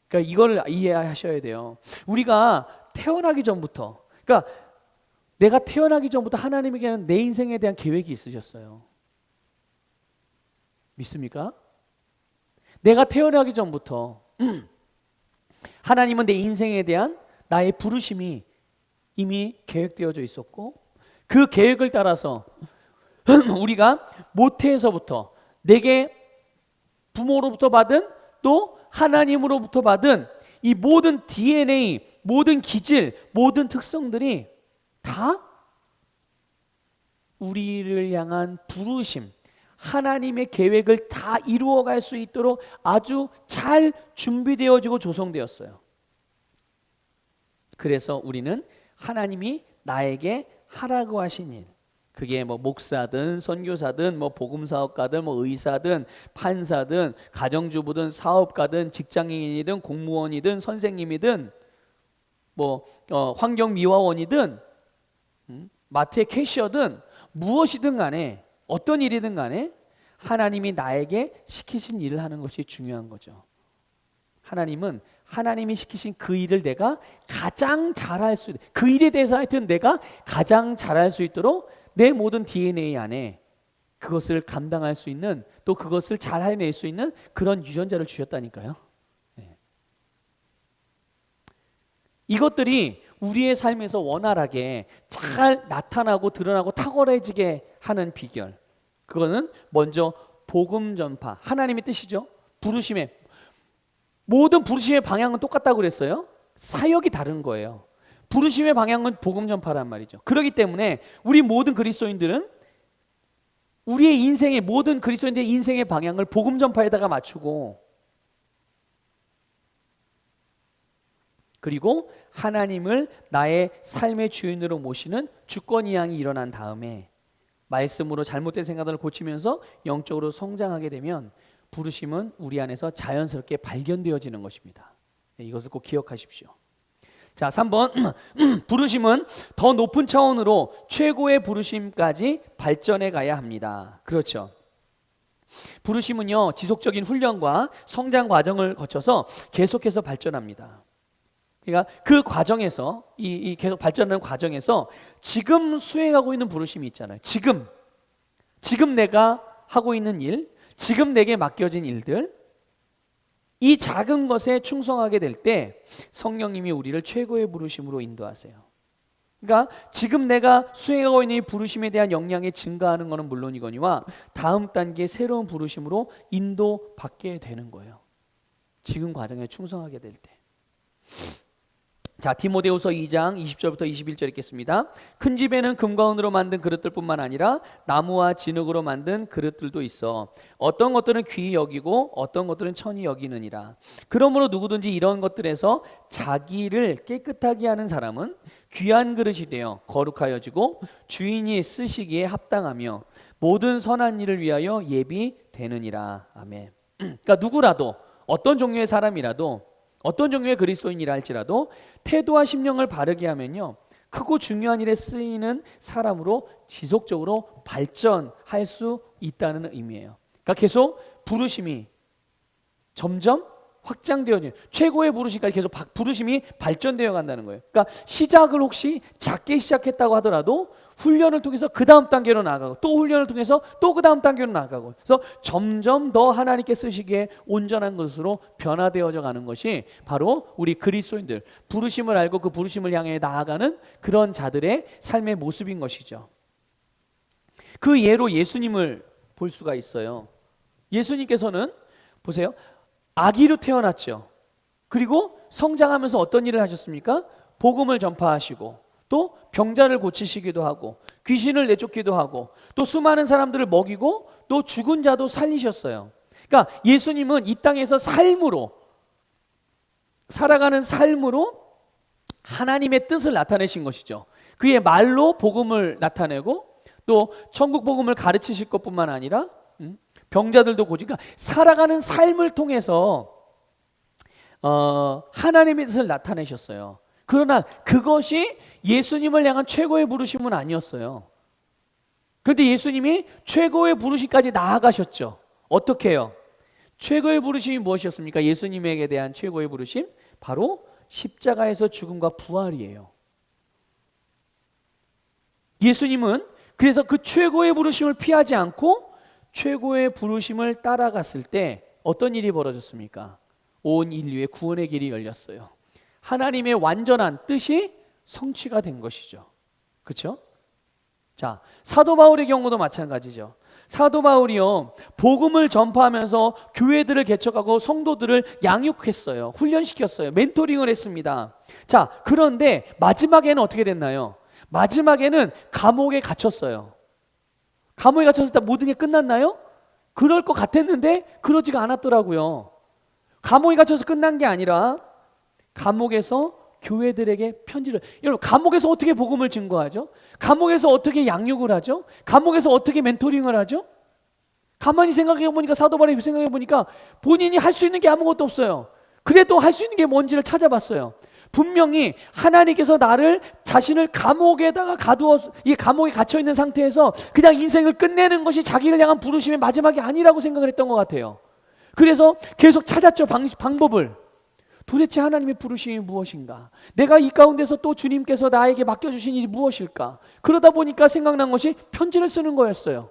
그러니까 이걸 이해하셔야 돼요. 우리가 태어나기 전부터, 그러니까 내가 태어나기 전부터 하나님에게는 내 인생에 대한 계획이 있으셨어요. 믿습니까? 내가 태어나기 전부터 하나님은 내 인생에 대한 나의 부르심이 이미 계획되어져 있었고 그 계획을 따라서 우리가 모태에서부터 내게 부모로부터 받은 또 하나님으로부터 받은 이 모든 DNA, 모든 기질, 모든 특성들이 다 우리를 향한 부르심, 하나님의 계획을 다 이루어갈 수 있도록 아주 잘 준비되어지고 조성되었어요. 그래서 우리는 하나님이 나에게 하라고 하신 일, 그게 뭐 목사든 선교사든 뭐 복음사업가든 뭐 의사든 판사든 가정주부든 사업가든 직장인이든 공무원이든 선생님이든 뭐 환경미화원이든 마트의 캐셔든 무엇이든 간에 어떤 일이든 간에 하나님이 나에게 시키신 일을 하는 것이 중요한 거죠. 하나님은 하나님이 시키신 그 일을 내가 가장 잘할 수 있도록, 그 일에 대해서 하여튼 내가 가장 잘할 수 있도록 내 모든 DNA 안에 그것을 감당할 수 있는 또 그것을 잘 해낼 수 있는 그런 유전자를 주셨다니까요. 네. 이것들이 우리의 삶에서 원활하게 잘 나타나고 드러나고 탁월해지게 하는 비결, 그거는 먼저 복음 전파, 하나님의 뜻이죠. 부르심의 모든 부르심의 방향은 똑같다고 그랬어요. 사역이 다른 거예요. 부르심의 방향은 복음 전파란 말이죠. 그렇기 때문에 우리 모든 그리스도인들은 우리의 인생의 모든 그리스도인들의 인생의 방향을 복음 전파에다가 맞추고 그리고 하나님을 나의 삶의 주인으로 모시는 주권이양이 일어난 다음에 말씀으로 잘못된 생각들을 고치면서 영적으로 성장하게 되면 부르심은 우리 안에서 자연스럽게 발견되어지는 것입니다. 네, 이것을 꼭 기억하십시오. 자, 3번 부르심은 더 높은 차원으로 최고의 부르심까지 발전해 가야 합니다. 그렇죠. 부르심은요, 지속적인 훈련과 성장 과정을 거쳐서 계속해서 발전합니다. 그러니까 그 과정에서 이 계속 발전하는 과정에서 지금 수행하고 있는 부르심이 있잖아요. 지금 내가 하고 있는 일, 지금 내게 맡겨진 일들, 이 작은 것에 충성하게 될 때 성령님이 우리를 최고의 부르심으로 인도하세요. 그러니까 지금 내가 수행하고 있는 이 부르심에 대한 역량이 증가하는 것은 물론이거니와 다음 단계의 새로운 부르심으로 인도받게 되는 거예요. 지금 과정에 충성하게 될 때. 자, 디모데후서 2장 20절부터 21절 읽겠습니다. 큰 집에는 금과 은으로 만든 그릇들뿐만 아니라 나무와 진흙으로 만든 그릇들도 있어. 어떤 것들은 귀히 여기고 어떤 것들은 천히 여기느니라. 그러므로 누구든지 이런 것들에서 자기를 깨끗하게 하는 사람은 귀한 그릇이 되어 거룩하여지고 주인이 쓰시기에 합당하며 모든 선한 일을 위하여 예비되느니라. 아멘. 그러니까 누구라도 어떤 종류의 사람이라도 어떤 종류의 그리스도인이라 할지라도 태도와 심령을 바르게 하면요, 크고 중요한 일에 쓰이는 사람으로 지속적으로 발전할 수 있다는 의미예요. 그러니까 계속 부르심이 점점 확장되어지는, 최고의 부르심까지 계속 부르심이 발전되어 간다는 거예요. 그러니까 시작을 혹시 작게 시작했다고 하더라도 훈련을 통해서 그 다음 단계로 나아가고 또 훈련을 통해서 또 그 다음 단계로 나아가고, 그래서 점점 더 하나님께 쓰시기에 온전한 것으로 변화되어져 가는 것이 바로 우리 그리스도인들, 부르심을 알고 그 부르심을 향해 나아가는 그런 자들의 삶의 모습인 것이죠. 그 예로 예수님을 볼 수가 있어요. 예수님께서는 보세요, 아기로 태어났죠. 그리고 성장하면서 어떤 일을 하셨습니까? 복음을 전파하시고 또 병자를 고치시기도 하고 귀신을 내쫓기도 하고 또 수많은 사람들을 먹이고 또 죽은 자도 살리셨어요. 그러니까 예수님은 이 땅에서 삶으로, 살아가는 삶으로 하나님의 뜻을 나타내신 것이죠. 그의 말로 복음을 나타내고 또 천국 복음을 가르치실 것뿐만 아니라 병자들도 고치니까 살아가는 삶을 통해서 하나님의 뜻을 나타내셨어요. 그러나 그것이 예수님을 향한 최고의 부르심은 아니었어요. 그런데 예수님이 최고의 부르심까지 나아가셨죠. 어떻게 해요? 최고의 부르심이 무엇이었습니까? 예수님에게 대한 최고의 부르심? 바로 십자가에서 죽음과 부활이에요. 예수님은 그래서 그 최고의 부르심을 피하지 않고 최고의 부르심을 따라갔을 때 어떤 일이 벌어졌습니까? 온 인류의 구원의 길이 열렸어요. 하나님의 완전한 뜻이 성취가 된 것이죠. 그렇죠? 자, 사도 바울의 경우도 마찬가지죠. 사도 바울이요, 복음을 전파하면서 교회들을 개척하고 성도들을 양육했어요. 훈련시켰어요. 멘토링을 했습니다. 자, 그런데 마지막에는 어떻게 됐나요? 마지막에는 감옥에 갇혔어요. 감옥에 갇혔을 때 모든 게 끝났나요? 그럴 것 같았는데 그러지가 않았더라고요. 감옥에 갇혀서 끝난 게 아니라 감옥에서 교회들에게 편지를, 여러분 감옥에서 어떻게 복음을 증거하죠? 감옥에서 어떻게 양육을 하죠? 감옥에서 어떻게 멘토링을 하죠? 가만히 생각해 보니까, 사도 바울이 생각해 보니까 본인이 할 수 있는 게 아무것도 없어요. 그래도 할 수 있는 게 뭔지를 찾아봤어요. 분명히 하나님께서 나를, 자신을 감옥에다가 가두어, 이 감옥에 갇혀 있는 상태에서 그냥 인생을 끝내는 것이 자기를 향한 부르심의 마지막이 아니라고 생각을 했던 것 같아요. 그래서 계속 찾았죠. 방법을. 도대체 하나님의 부르심이 무엇인가? 내가 이 가운데서 또 주님께서 나에게 맡겨주신 일이 무엇일까? 그러다 보니까 생각난 것이 편지를 쓰는 거였어요.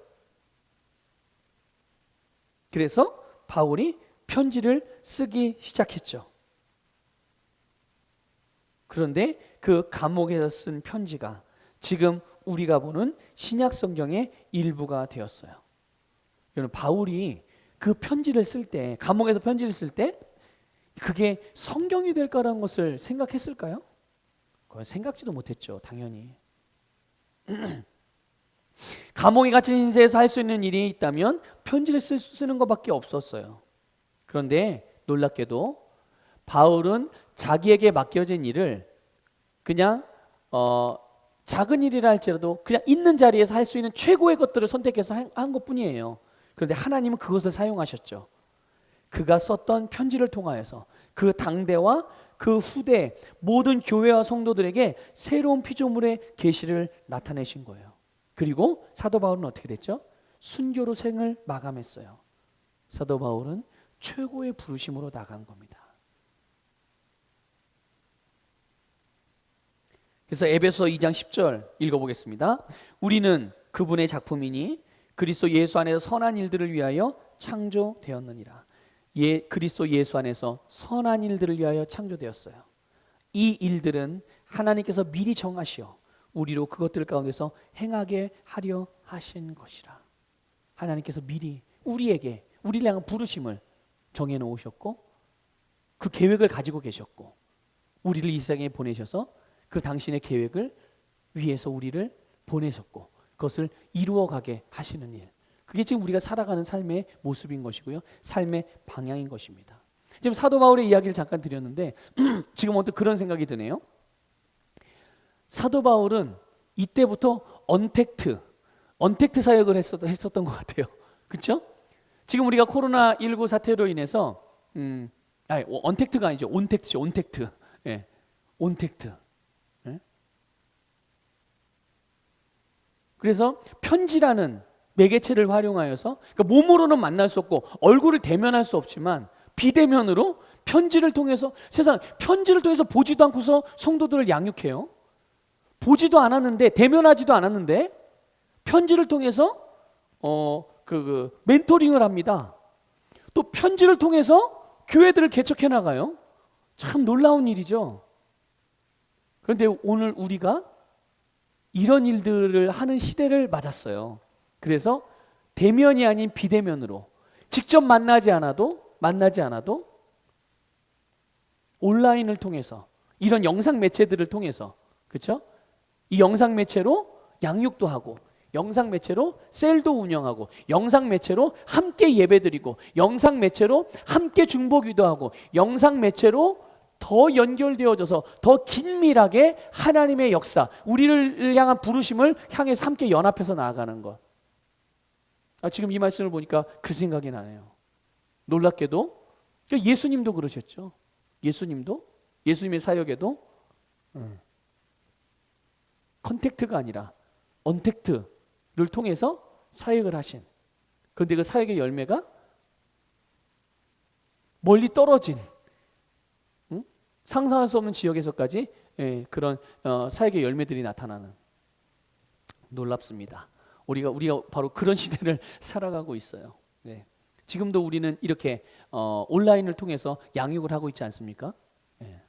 그래서 바울이 편지를 쓰기 시작했죠. 그런데 그 감옥에서 쓴 편지가 지금 우리가 보는 신약 성경의 일부가 되었어요. 여러분, 바울이 그 편지를 쓸 때, 감옥에서 편지를 쓸 때 그게 성경이 될 거라는 것을 생각했을까요? 그건 생각지도 못했죠, 당연히. 감옥에 갇힌 인생에서 할 수 있는 일이 있다면 편지를 쓰는 것밖에 없었어요. 그런데 놀랍게도 바울은 자기에게 맡겨진 일을 그냥 작은 일이라 할지라도 그냥 있는 자리에서 할 수 있는 최고의 것들을 선택해서 한 것뿐이에요. 그런데 하나님은 그것을 사용하셨죠. 그가 썼던 편지를 통하여서 그 당대와 그 후대 모든 교회와 성도들에게 새로운 피조물의 계시를 나타내신 거예요. 그리고 사도 바울은 어떻게 됐죠? 순교로 생을 마감했어요. 사도 바울은 최고의 부르심으로 나간 겁니다. 그래서 에베소 2장 10절 읽어보겠습니다. 우리는 그분의 작품이니 그리스도 예수 안에서 선한 일들을 위하여 창조되었느니라. 그리스도 예수 안에서 선한 일들을 위하여 창조되었어요. 이 일들은 하나님께서 미리 정하시어 우리로 그것들 가운데서 행하게 하려 하신 것이라. 하나님께서 미리 우리를 향한 부르심을 정해놓으셨고 그 계획을 가지고 계셨고 우리를 이 세상에 보내셔서 그 당신의 계획을 위해서 우리를 보내셨고 그것을 이루어가게 하시는 일, 그게 지금 우리가 살아가는 삶의 모습인 것이고요, 삶의 방향인 것입니다. 지금 사도 바울의 이야기를 잠깐 드렸는데 지금 어떤 그런 생각이 드네요. 사도 바울은 이때부터 언택트 사역을 했었던 것 같아요. 그렇죠? 지금 우리가 코로나19 사태로 인해서 언택트가 아니죠. 온택트죠. 온택트. 예. 온택트. 예? 그래서 편지라는 매개체를 활용하여서, 그러니까 몸으로는 만날 수 없고 얼굴을 대면할 수 없지만 비대면으로 편지를 통해서, 세상 편지를 통해서 보지도 않고서 성도들을 양육해요. 보지도 않았는데, 대면하지도 않았는데 편지를 통해서 멘토링을 합니다. 또 편지를 통해서 교회들을 개척해 나가요. 참 놀라운 일이죠. 그런데 오늘 우리가 이런 일들을 하는 시대를 맞았어요. 그래서 대면이 아닌 비대면으로, 직접 만나지 않아도 온라인을 통해서, 이런 영상 매체들을 통해서, 그렇죠? 이 영상 매체로 양육도 하고, 영상 매체로 셀도 운영하고, 영상 매체로 함께 예배드리고, 영상 매체로 함께 중보기도 하고, 영상 매체로 더 연결되어져서 더 긴밀하게 하나님의 역사, 우리를 향한 부르심을 향해서 함께 연합해서 나아가는 것. 지금 이 말씀을 보니까 그 생각이 나네요. 놀랍게도 예수님도 그러셨죠. 예수님의 사역에도 컨택트가 아니라 언택트를 통해서 사역을 하신. 그런데 그 사역의 열매가 멀리 떨어진 상상할 수 없는 지역에서까지 그런 사역의 열매들이 나타나는, 놀랍습니다. 우리가 바로 그런 시대를 살아가고 있어요. 네. 지금도 우리는 이렇게 온라인을 통해서 양육을 하고 있지 않습니까? 네.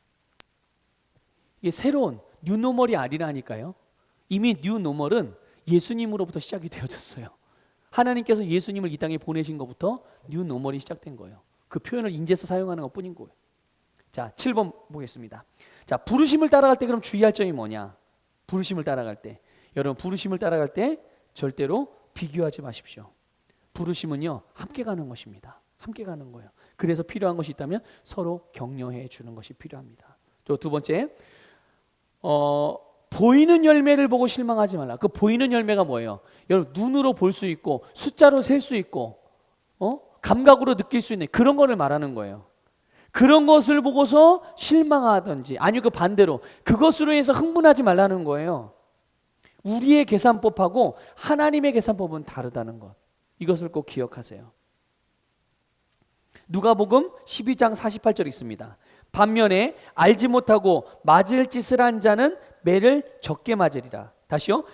이게 새로운 뉴노멀이 아니라니까요. 이미 뉴노멀은 예수님으로부터 시작이 되어졌어요. 하나님께서 예수님을 이 땅에 보내신 것부터 뉴노멀이 시작된 거예요. 그 표현을 인제서 사용하는 것 뿐인 거예요. 자, 7번 보겠습니다. 자, 부르심을 따라갈 때 그럼 주의할 점이 뭐냐? 부르심을 따라갈 때, 여러분, 부르심을 따라갈 때 절대로 비교하지 마십시오. 부르심은요, 함께 가는 것입니다. 함께 가는 거예요. 그래서 필요한 것이 있다면 서로 격려해 주는 것이 필요합니다. 또 두 번째, 보이는 열매를 보고 실망하지 말라. 그 보이는 열매가 뭐예요? 여러분, 눈으로 볼 수 있고 숫자로 셀 수 있고 감각으로 느낄 수 있는 그런 거를 말하는 거예요. 그런 것을 보고서 실망하든지, 아니면 그 반대로 그것으로 해서 흥분하지 말라는 거예요. 우리의 계산법하고 하나님의 계산법은 다르다는 것, 이것을 꼭 기억하세요. 누가복음 12장 48절 있습니다. 반면에 알지 못하고 맞을 짓을 한 자는 매를 적게 맞으리라. 다시요.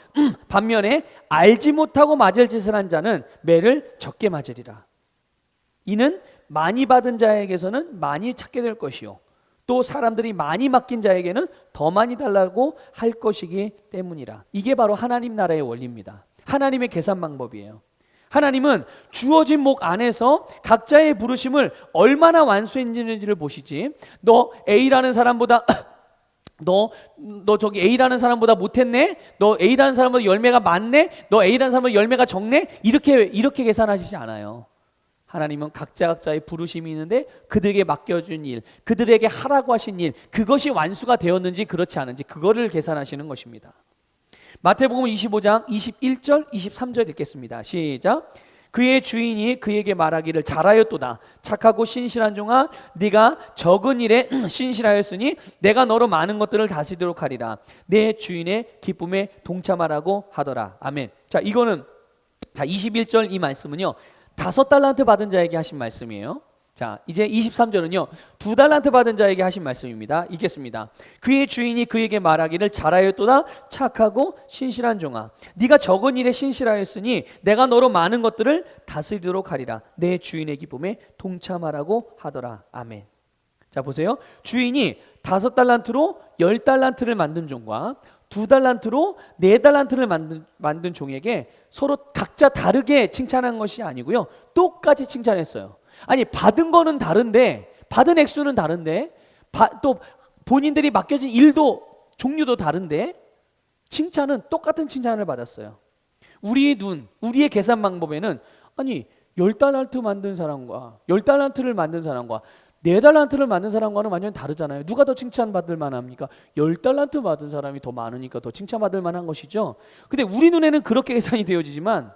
반면에 알지 못하고 맞을 짓을 한 자는 매를 적게 맞으리라. 이는 많이 받은 자에게서는 많이 찾게 될 것이요, 또 사람들이 많이 맡긴 자에게는 더 많이 달라고 할 것이기 때문이라. 이게 바로 하나님 나라의 원리입니다. 하나님의 계산 방법이에요. 하나님은 주어진 목 안에서 각자의 부르심을 얼마나 완수했는지를 보시지, 너 A라는 사람보다 너 저기 A라는 사람보다 못했네, 너 A라는 사람보다 열매가 많네, 너 A라는 사람보다 열매가 적네, 이렇게 계산하시지 않아요. 하나님은 각자의 부르심이 있는데 그들에게 맡겨준 일, 그들에게 하라고 하신 일, 그것이 완수가 되었는지 그렇지 않은지 그거를 계산하시는 것입니다. 마태복음 25장 21절 23절 읽겠습니다. 시작. 그의 주인이 그에게 말하기를 잘하였도다. 착하고 신실한 종아, 네가 적은 일에 신실하였으니 내가 너로 많은 것들을 다스리도록 하리라. 내 주인의 기쁨에 동참하라고 하더라. 아멘. 자, 이거는 21절 이 말씀은요, 5달란트 받은 자에게 하신 말씀이에요. 자, 이제 23절은요, 2달란트 받은 자에게 하신 말씀입니다. 읽겠습니다. 그의 주인이 그에게 말하기를 잘하였도다. 착하고 신실한 종아, 네가 적은 일에 신실하였으니 내가 너로 많은 것들을 다스리도록 하리라. 내 주인의 기쁨에 동참하라고 하더라. 아멘. 자, 보세요. 주인이 5달란트로 10달란트를 만든 종과 2달란트로 4달란트를 만든 종에게 서로 각자 다르게 칭찬한 것이 아니고요, 똑같이 칭찬했어요. 아니, 받은 거는 다른데, 받은 액수는 다른데, 또 본인들이 맡겨진 일도 종류도 다른데 칭찬은 똑같은 칭찬을 받았어요. 우리의 우리의 계산 방법에는, 아니, 10달란트 만든 사람과 10달란트를 만든 사람과 4달란트를 만든 사람과는 완전히 다르잖아요. 누가 더 칭찬받을 만합니까? 10달란트 받은 사람이 더 많으니까 더 칭찬받을 만한 것이죠. 근데 우리 눈에는 그렇게 계산이 되어지지만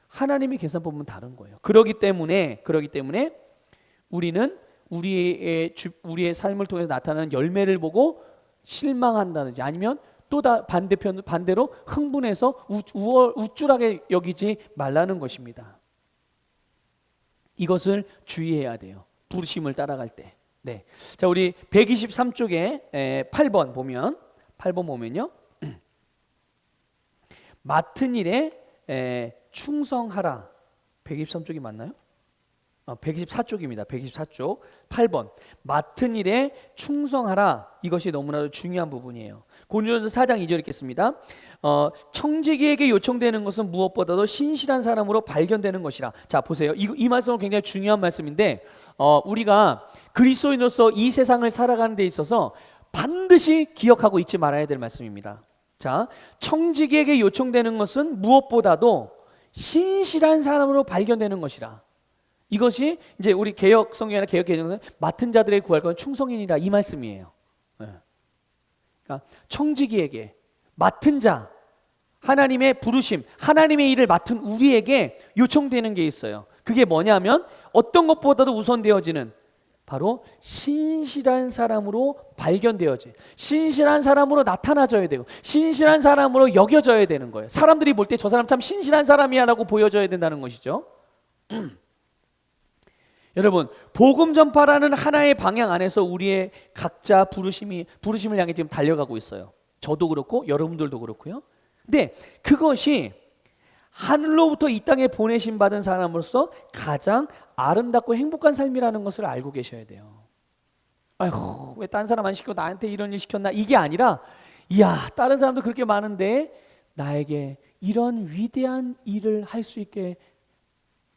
하나님의 계산법은 다른 거예요. 그러기 때문에 우리는 우리의 삶을 통해서 나타나는 열매를 보고 실망한다든지, 아니면 또 반대로 흥분해서 우쭐하게 여기지 말라는 것입니다. 이것을 주의해야 돼요. 부르심을 따라갈 때. 네. 자, 우리 123쪽에 8번 보면요. 맡은 일에 충성하라. 123쪽이 맞나요? 124쪽입니다. 124쪽 8번. 맡은 일에 충성하라. 이것이 너무나도 중요한 부분이에요. 고린도전서 4장 2절 읽겠습니다. 청지기에게 요청되는 것은 무엇보다도 신실한 사람으로 발견되는 것이라. 자, 보세요. 이 말씀은 굉장히 중요한 말씀인데, 우리가 그리스도인으로서 이 세상을 살아가는 데 있어서 반드시 기억하고 잊지 말아야 될 말씀입니다. 자, 청지기에게 요청되는 것은 무엇보다도 신실한 사람으로 발견되는 것이라. 이것이 이제 우리 개혁 성경이나 개혁 개정에서 맡은 자들에게 구할 건 충성인이라, 이 말씀이에요. 그러니까 청지기에게, 맡은 자, 하나님의 부르심, 하나님의 일을 맡은 우리에게 요청되는 게 있어요. 그게 뭐냐면 어떤 것보다도 우선되어지는 바로 신실한 사람으로 발견되어지, 신실한 사람으로 나타나져야 되고, 신실한 사람으로 여겨져야 되는 거예요. 사람들이 볼 때 저 사람 참 신실한 사람이야 라고 보여져야 된다는 것이죠. 여러분, 복음 전파라는 하나의 방향 안에서 우리의 각자 부르심을 향해 지금 달려가고 있어요. 저도 그렇고 여러분들도 그렇고요. 근데 그것이 하늘로부터 이 땅에 보내심 받은 사람으로서 가장 아름답고 행복한 삶이라는 것을 알고 계셔야 돼요. 아이고, 왜 딴 사람 안 시키고 나한테 이런 일 시켰나? 이게 아니라, 이야, 다른 사람도 그렇게 많은데 나에게 이런 위대한 일을 할 수 있게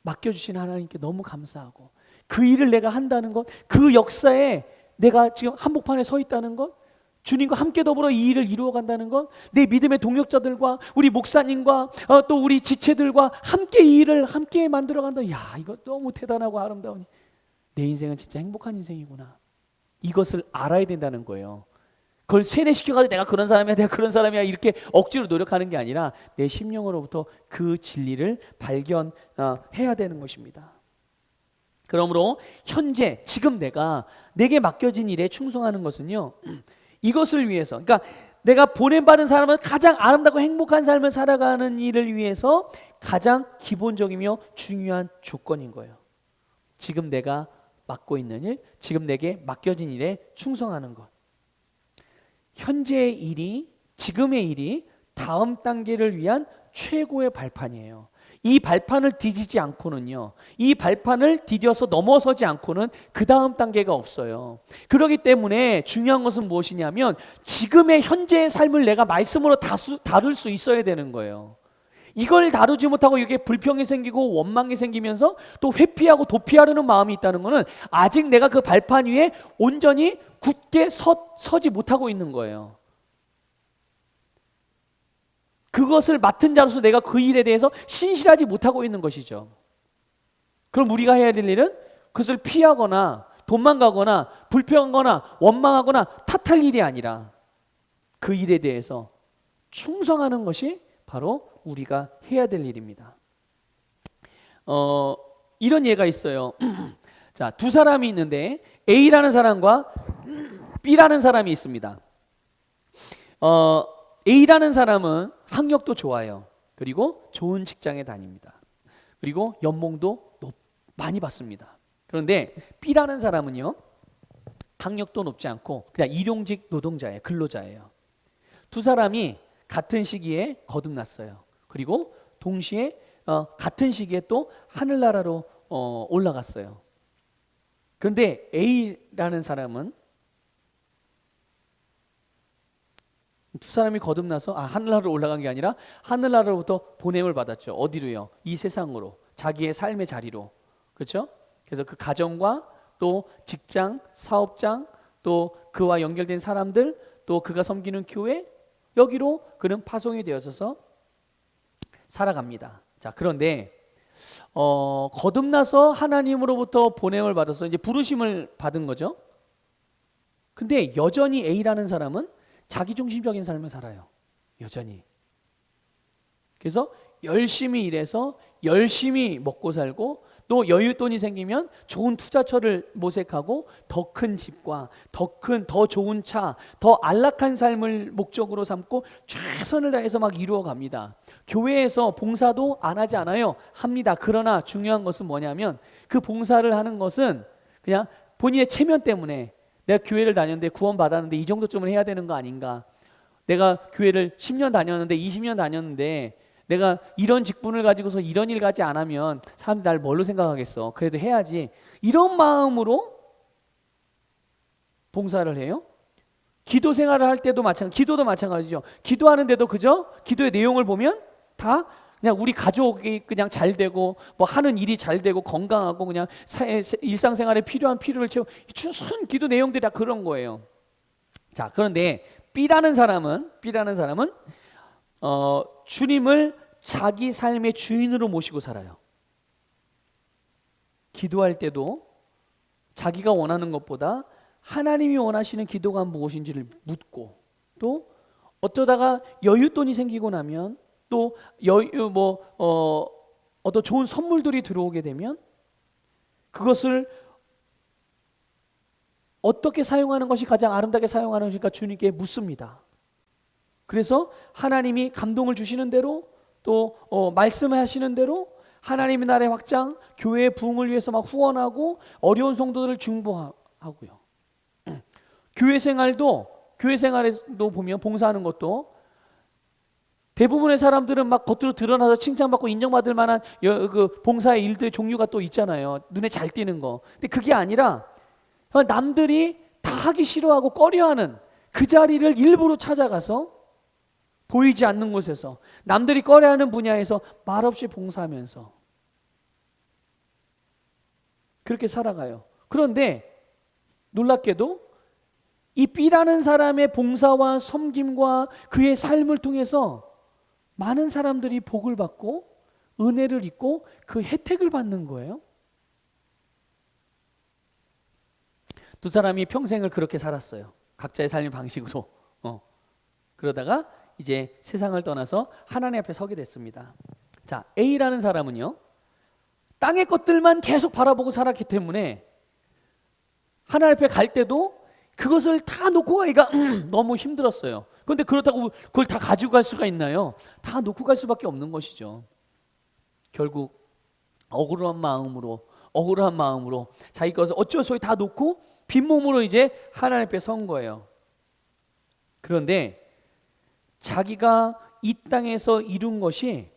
맡겨주신 하나님께 너무 감사하고, 그 일을 내가 한다는 것, 그 역사에 내가 지금 한복판에 서 있다는 것, 주님과 함께 더불어 이 일을 이루어간다는 것, 내 믿음의 동역자들과 우리 목사님과 또 우리 지체들과 함께 이 일을 함께 만들어간다. 야, 이거 너무 대단하고 아름다우니 내 인생은 진짜 행복한 인생이구나. 이것을 알아야 된다는 거예요. 그걸 세뇌시켜가지고 내가 그런 사람이야, 내가 그런 사람이야 이렇게 억지로 노력하는 게 아니라 내 심령으로부터 그 진리를 발견해야 되는 것입니다. 그러므로 현재 지금 내게 맡겨진 일에 충성하는 것은요, 이것을 위해서, 그러니까 내가 보냄받은 사람은 가장 아름답고 행복한 삶을 살아가는 일을 위해서 가장 기본적이며 중요한 조건인 거예요. 지금 내가 맡고 있는 일, 지금 내게 맡겨진 일에 충성하는 것. 현재의 일이, 지금의 일이 다음 단계를 위한 최고의 발판이에요. 이 발판을 디디지 않고는요, 이 발판을 디뎌서 넘어서지 않고는 그 다음 단계가 없어요. 그렇기 때문에 중요한 것은 무엇이냐면 지금의 현재의 삶을 내가 말씀으로 다룰 수 있어야 되는 거예요. 이걸 다루지 못하고 이게 불평이 생기고 원망이 생기면서 또 회피하고 도피하려는 마음이 있다는 것은 아직 내가 그 발판 위에 온전히 굳게 서지 못하고 있는 거예요. 그것을 맡은 자로서 내가 그 일에 대해서 신실하지 못하고 있는 것이죠. 그럼 우리가 해야 될 일은 그것을 피하거나 도망가거나 불평하거나 원망하거나 탓할 일이 아니라 그 일에 대해서 충성하는 것이 바로 우리가 해야 될 일입니다. 이런 예가 있어요. 자, 두 사람이 있는데 A라는 사람과 B라는 사람이 있습니다. A라는 사람은 학력도 좋아요. 그리고 좋은 직장에 다닙니다. 그리고 연봉도 많이 받습니다. 그런데 B라는 사람은요, 학력도 높지 않고 그냥 일용직 노동자예요. 근로자예요. 두 사람이 같은 시기에 거듭났어요. 그리고 동시에 같은 시기에 또 하늘나라로 올라갔어요. 그런데 A라는 사람은 두 사람이 거듭나서 하늘나라로 올라간 게 아니라 하늘나라로부터 보냄을 받았죠. 어디로요? 이 세상으로, 자기의 삶의 자리로. 그렇죠? 그래서 그 가정과 또 직장, 사업장, 또 그와 연결된 사람들, 또 그가 섬기는 교회, 여기로 그는 파송이 되어져서 살아갑니다. 자, 그런데 거듭나서 하나님으로부터 보냄을 받아서 이제 부르심을 받은 거죠. 근데 여전히 A라는 사람은 자기중심적인 삶을 살아요. 여전히. 그래서 열심히 일해서 열심히 먹고 살고 또 여윳돈이 생기면 좋은 투자처를 모색하고 더 큰 집과 더 좋은 차, 더 안락한 삶을 목적으로 삼고 최선을 다해서 막 이루어 갑니다. 교회에서 봉사도 안 하지 않아요. 합니다. 그러나 중요한 것은 뭐냐면 그 봉사를 하는 것은 그냥 본인의 체면 때문에 내가 교회를 다녔는데 구원 받았는데 이 정도쯤은 해야 되는 거 아닌가? 내가 교회를 10년 다녔는데 20년 다녔는데 내가 이런 직분을 가지고서 이런 일 가지 안 하면 사람들이 날 뭘로 생각하겠어? 그래도 해야지. 이런 마음으로 봉사를 해요. 기도 생활을 할 때도 기도도 마찬가지죠. 기도하는데도 그죠? 기도의 내용을 보면 다 그냥 우리 가족이 그냥 잘 되고 뭐 하는 일이 잘 되고 건강하고 그냥 일상생활에 필요한 필요를 채우고 순 기도 내용들이 다 그런 거예요. 자, 그런데 B라는 사람은 주님을 자기 삶의 주인으로 모시고 살아요. 기도할 때도 자기가 원하는 것보다 하나님이 원하시는 기도가 무엇인지를 묻고 또 어쩌다가 여윳돈이 생기고 나면 또 어떤 좋은 선물들이 들어오게 되면 그것을 어떻게 사용하는 것이 가장 아름답게 사용하는 것일까 주님께 묻습니다. 그래서 하나님이 감동을 주시는 대로 또 말씀하시는 대로 하나님의 나라의 확장, 교회의 부흥을 위해서 막 후원하고 어려운 성도들을 중보하고요. 교회 생활에도 보면 봉사하는 것도 대부분의 사람들은 막 겉으로 드러나서 칭찬받고 인정받을 만한 그 봉사의 일들의 종류가 또 있잖아요. 눈에 잘 띄는 거. 근데 그게 아니라 남들이 다 하기 싫어하고 꺼려하는 그 자리를 일부러 찾아가서 보이지 않는 곳에서 남들이 꺼려하는 분야에서 말없이 봉사하면서 그렇게 살아가요. 그런데 놀랍게도 이 B라는 사람의 봉사와 섬김과 그의 삶을 통해서 많은 사람들이 복을 받고 은혜를 입고 그 혜택을 받는 거예요. 두 사람이 평생을 그렇게 살았어요. 각자의 삶의 방식으로. 그러다가 이제 세상을 떠나서 하나님 앞에 서게 됐습니다. 자, A라는 사람은요, 땅의 것들만 계속 바라보고 살았기 때문에 하나님 앞에 갈 때도 그것을 다 놓고 가기가 너무 힘들었어요. 그런데 그렇다고 그걸 다 가지고 갈 수가 있나요? 다 놓고 갈 수밖에 없는 것이죠. 결국 억울한 마음으로 자기 것을 어쩔 수 없이 다 놓고 빈몸으로 이제 하나님 앞에 선 거예요. 그런데 자기가 이 땅에서 이룬 것이,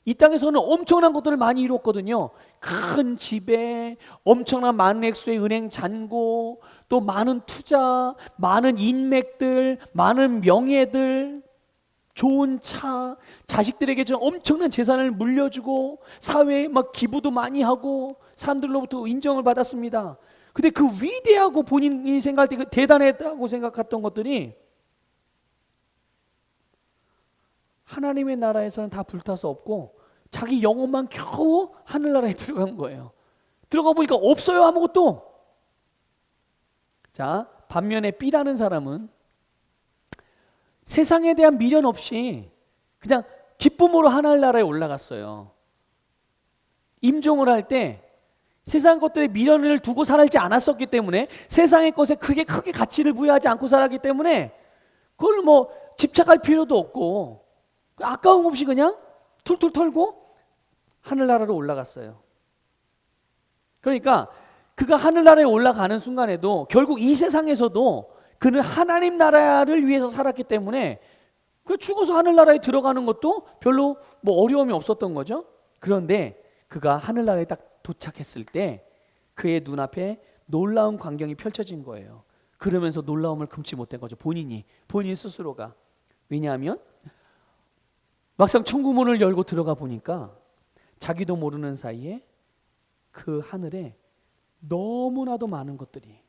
이 땅에서는 엄청난 것들을 많이 이뤘거든요. 큰 집에 엄청난 많은 액수의 은행 잔고, 또 많은 투자, 많은 인맥들, 많은 명예들, 좋은 차, 자식들에게 좀 엄청난 재산을 물려주고 사회에 막 기부도 많이 하고 사람들로부터 인정을 받았습니다. 근데 그 위대하고 본인이 생각할 때 그 대단했다고 생각했던 것들이 하나님의 나라에서는 다 불타서 없고 자기 영혼만 겨우 하늘나라에 들어간 거예요. 들어가 보니까 없어요, 아무것도. 자, 반면에 B라는 사람은 세상에 대한 미련 없이 그냥 기쁨으로 하늘나라에 올라갔어요. 임종을 할 때 세상 것들에 미련을 두고 살지 않았었기 때문에, 세상의 것에 크게 가치를 부여하지 않고 살았기 때문에 그걸 뭐 집착할 필요도 없고 아까움 없이 그냥 툴툴 털고 하늘나라로 올라갔어요. 그러니까 그가 하늘나라에 올라가는 순간에도 결국 이 세상에서도 그는 하나님 나라를 위해서 살았기 때문에 그 죽어서 하늘나라에 들어가는 것도 별로 뭐 어려움이 없었던 거죠. 그런데 그가 하늘나라에 딱 도착했을 때 그의 눈앞에 놀라운 광경이 펼쳐진 거예요. 그러면서 놀라움을 금치 못한 거죠. 본인 스스로가. 왜냐하면 막상 천국문을 열고 들어가 보니까 자기도 모르는 사이에 그 하늘에 너무나도 많은 것들이,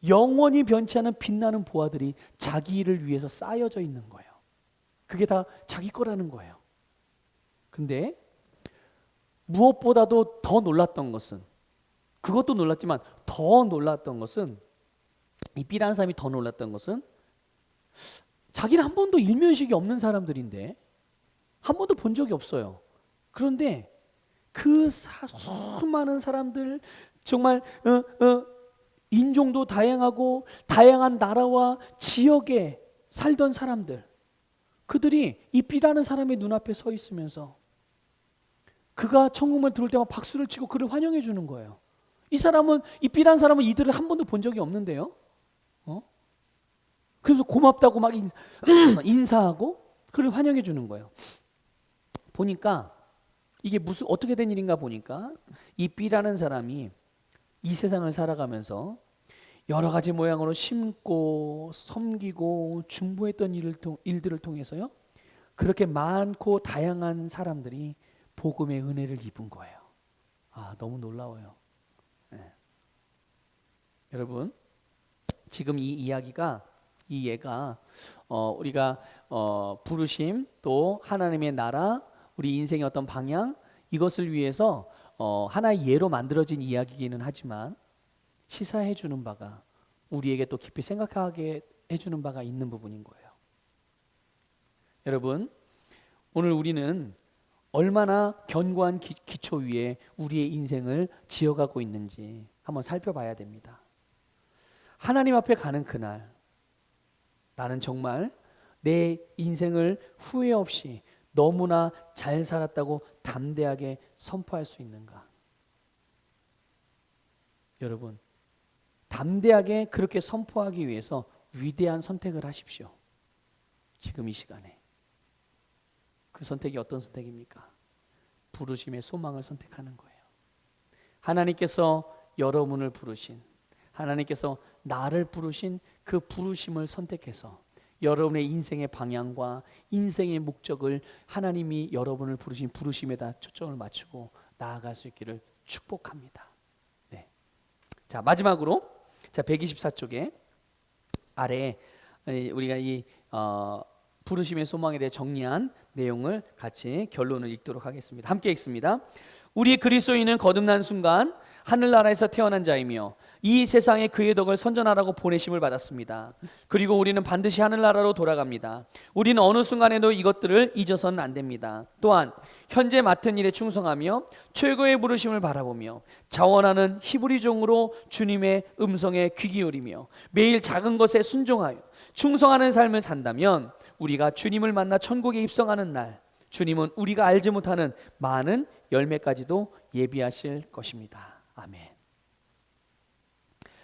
영원히 변치 않은 빛나는 보화들이 자기를 위해서 쌓여져 있는 거예요. 그게 다 자기 거라는 거예요. 근데 무엇보다도 더 놀랐던 것은, 그것도 놀랐지만 더 놀랐던 것은, 이 B라는 사람이 더 놀랐던 것은, 자기는 한 번도 일면식이 없는 사람들인데 한 번도 본 적이 없어요. 그런데 그 수많은 사람들, 정말 인종도 다양하고 다양한 나라와 지역에 살던 사람들, 그들이 이 B라는 사람의 눈앞에 서 있으면서 그가 천국문에 들어올 때마다 박수를 치고 그를 환영해 주는 거예요. 이 B라는 사람은 이들을 한 번도 본 적이 없는데요. 그래서 고맙다고 막 인사하고 그를 환영해 주는 거예요. 보니까 이게 어떻게 된 일인가 보니까 이 B라는 사람이 이 세상을 살아가면서 여러 가지 모양으로 심고 섬기고 중보했던 일들을 통해서요, 그렇게 많고 다양한 사람들이 복음의 은혜를 입은 거예요. 아, 너무 놀라워요. 네. 여러분, 지금 이 예가 우리가 부르심, 또 하나님의 나라, 우리 인생의 어떤 방향, 이것을 위해서 하나의 예로 만들어진 이야기이기는 하지만 시사해 주는 바가, 우리에게 또 깊이 생각하게 해주는 바가 있는 부분인 거예요. 여러분, 오늘 우리는 얼마나 견고한 기초 위에 우리의 인생을 지어가고 있는지 한번 살펴봐야 됩니다. 하나님 앞에 가는 그날 나는 정말 내 인생을 후회 없이 너무나 잘 살았다고 담대하게 선포할 수 있는가? 여러분, 담대하게 그렇게 선포하기 위해서 위대한 선택을 하십시오. 지금 이 시간에. 그 선택이 어떤 선택입니까? 부르심의 소망을 선택하는 거예요. 하나님께서 여러분을 부르신, 하나님께서 나를 부르신 그 부르심을 선택해서 여러분의 인생의 방향과 인생의 목적을 하나님이 여러분을 부르신 부르심에다 초점을 맞추고 나아갈 수 있기를 축복합니다. 네. 자, 마지막으로 124쪽에 아래에 우리가 이 부르심의 소망에 대해 정리한 내용을 같이 결론을 읽도록 하겠습니다. 함께 읽습니다. 우리 그리스도인은 거듭난 순간 하늘나라에서 태어난 자이며 이 세상에 그의 덕을 선전하라고 보내심을 받았습니다. 그리고 우리는 반드시 하늘나라로 돌아갑니다. 우리는 어느 순간에도 이것들을 잊어서는 안 됩니다. 또한 현재 맡은 일에 충성하며 최고의 부르심을 바라보며 자원하는 히브리 종으로 주님의 음성에 귀 기울이며 매일 작은 것에 순종하여 충성하는 삶을 산다면 우리가 주님을 만나 천국에 입성하는 날 주님은 우리가 알지 못하는 많은 열매까지도 예비하실 것입니다. 아멘.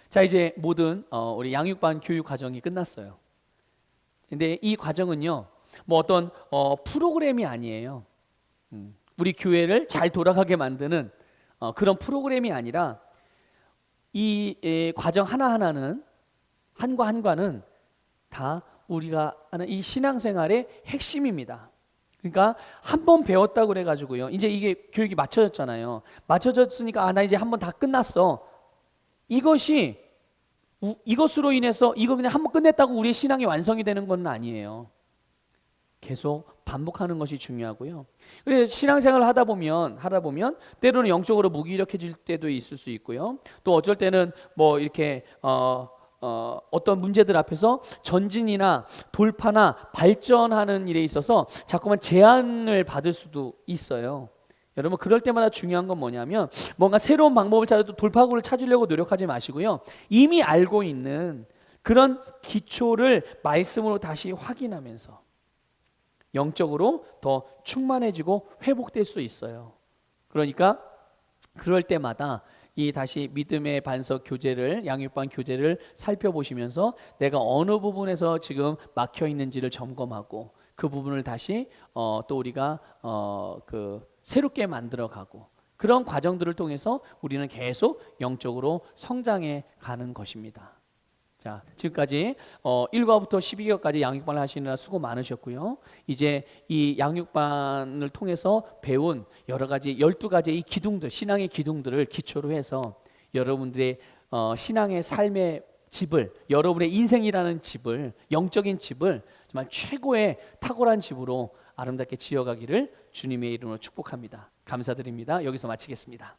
자, 이제 모든 우리 양육반 교육 과정이 끝났어요. 근데 이 과정은요, 뭐 어떤 프로그램이 아니에요. 우리 교회를 잘 돌아가게 만드는 그런 프로그램이 아니라 이 과정 하나하나는 한과 한과는 다 우리가 하는 이 신앙생활의 핵심입니다. 그러니까 한 번 배웠다고 그래가지고요, 이제 이게 교육이 맞춰졌잖아요. 맞춰졌으니까 나 이제 한 번 다 끝났어. 이것으로 인해서 이거 그냥 한 번 끝냈다고 우리의 신앙이 완성이 되는 건 아니에요. 계속 반복하는 것이 중요하고요. 그래서 신앙생활을 하다 보면 때로는 영적으로 무기력해질 때도 있을 수 있고요. 또 어쩔 때는 뭐 이렇게 어떤 문제들 앞에서 전진이나 돌파나 발전하는 일에 있어서 자꾸만 제한을 받을 수도 있어요. 여러분, 그럴 때마다 중요한 건 뭐냐면 뭔가 새로운 방법을 찾아도 돌파구를 찾으려고 노력하지 마시고요, 이미 알고 있는 그런 기초를 말씀으로 다시 확인하면서 영적으로 더 충만해지고 회복될 수 있어요. 그러니까 그럴 때마다 이 다시 믿음의 반석 교재를, 양육반 교재를 살펴보시면서 내가 어느 부분에서 지금 막혀 있는지를 점검하고 그 부분을 다시 또 우리가 새롭게 만들어가고, 그런 과정들을 통해서 우리는 계속 영적으로 성장해 가는 것입니다. 자, 지금까지 1과부터 12과까지 양육반을 하시느라 수고 많으셨고요. 이제 이 양육반을 통해서 배운 여러 가지 12가지의 이 기둥들, 신앙의 기둥들을 기초로 해서 여러분들의 신앙의 삶의 집을, 여러분의 인생이라는 집을, 영적인 집을 정말 최고의 탁월한 집으로 아름답게 지어가기를 주님의 이름으로 축복합니다. 감사드립니다. 여기서 마치겠습니다.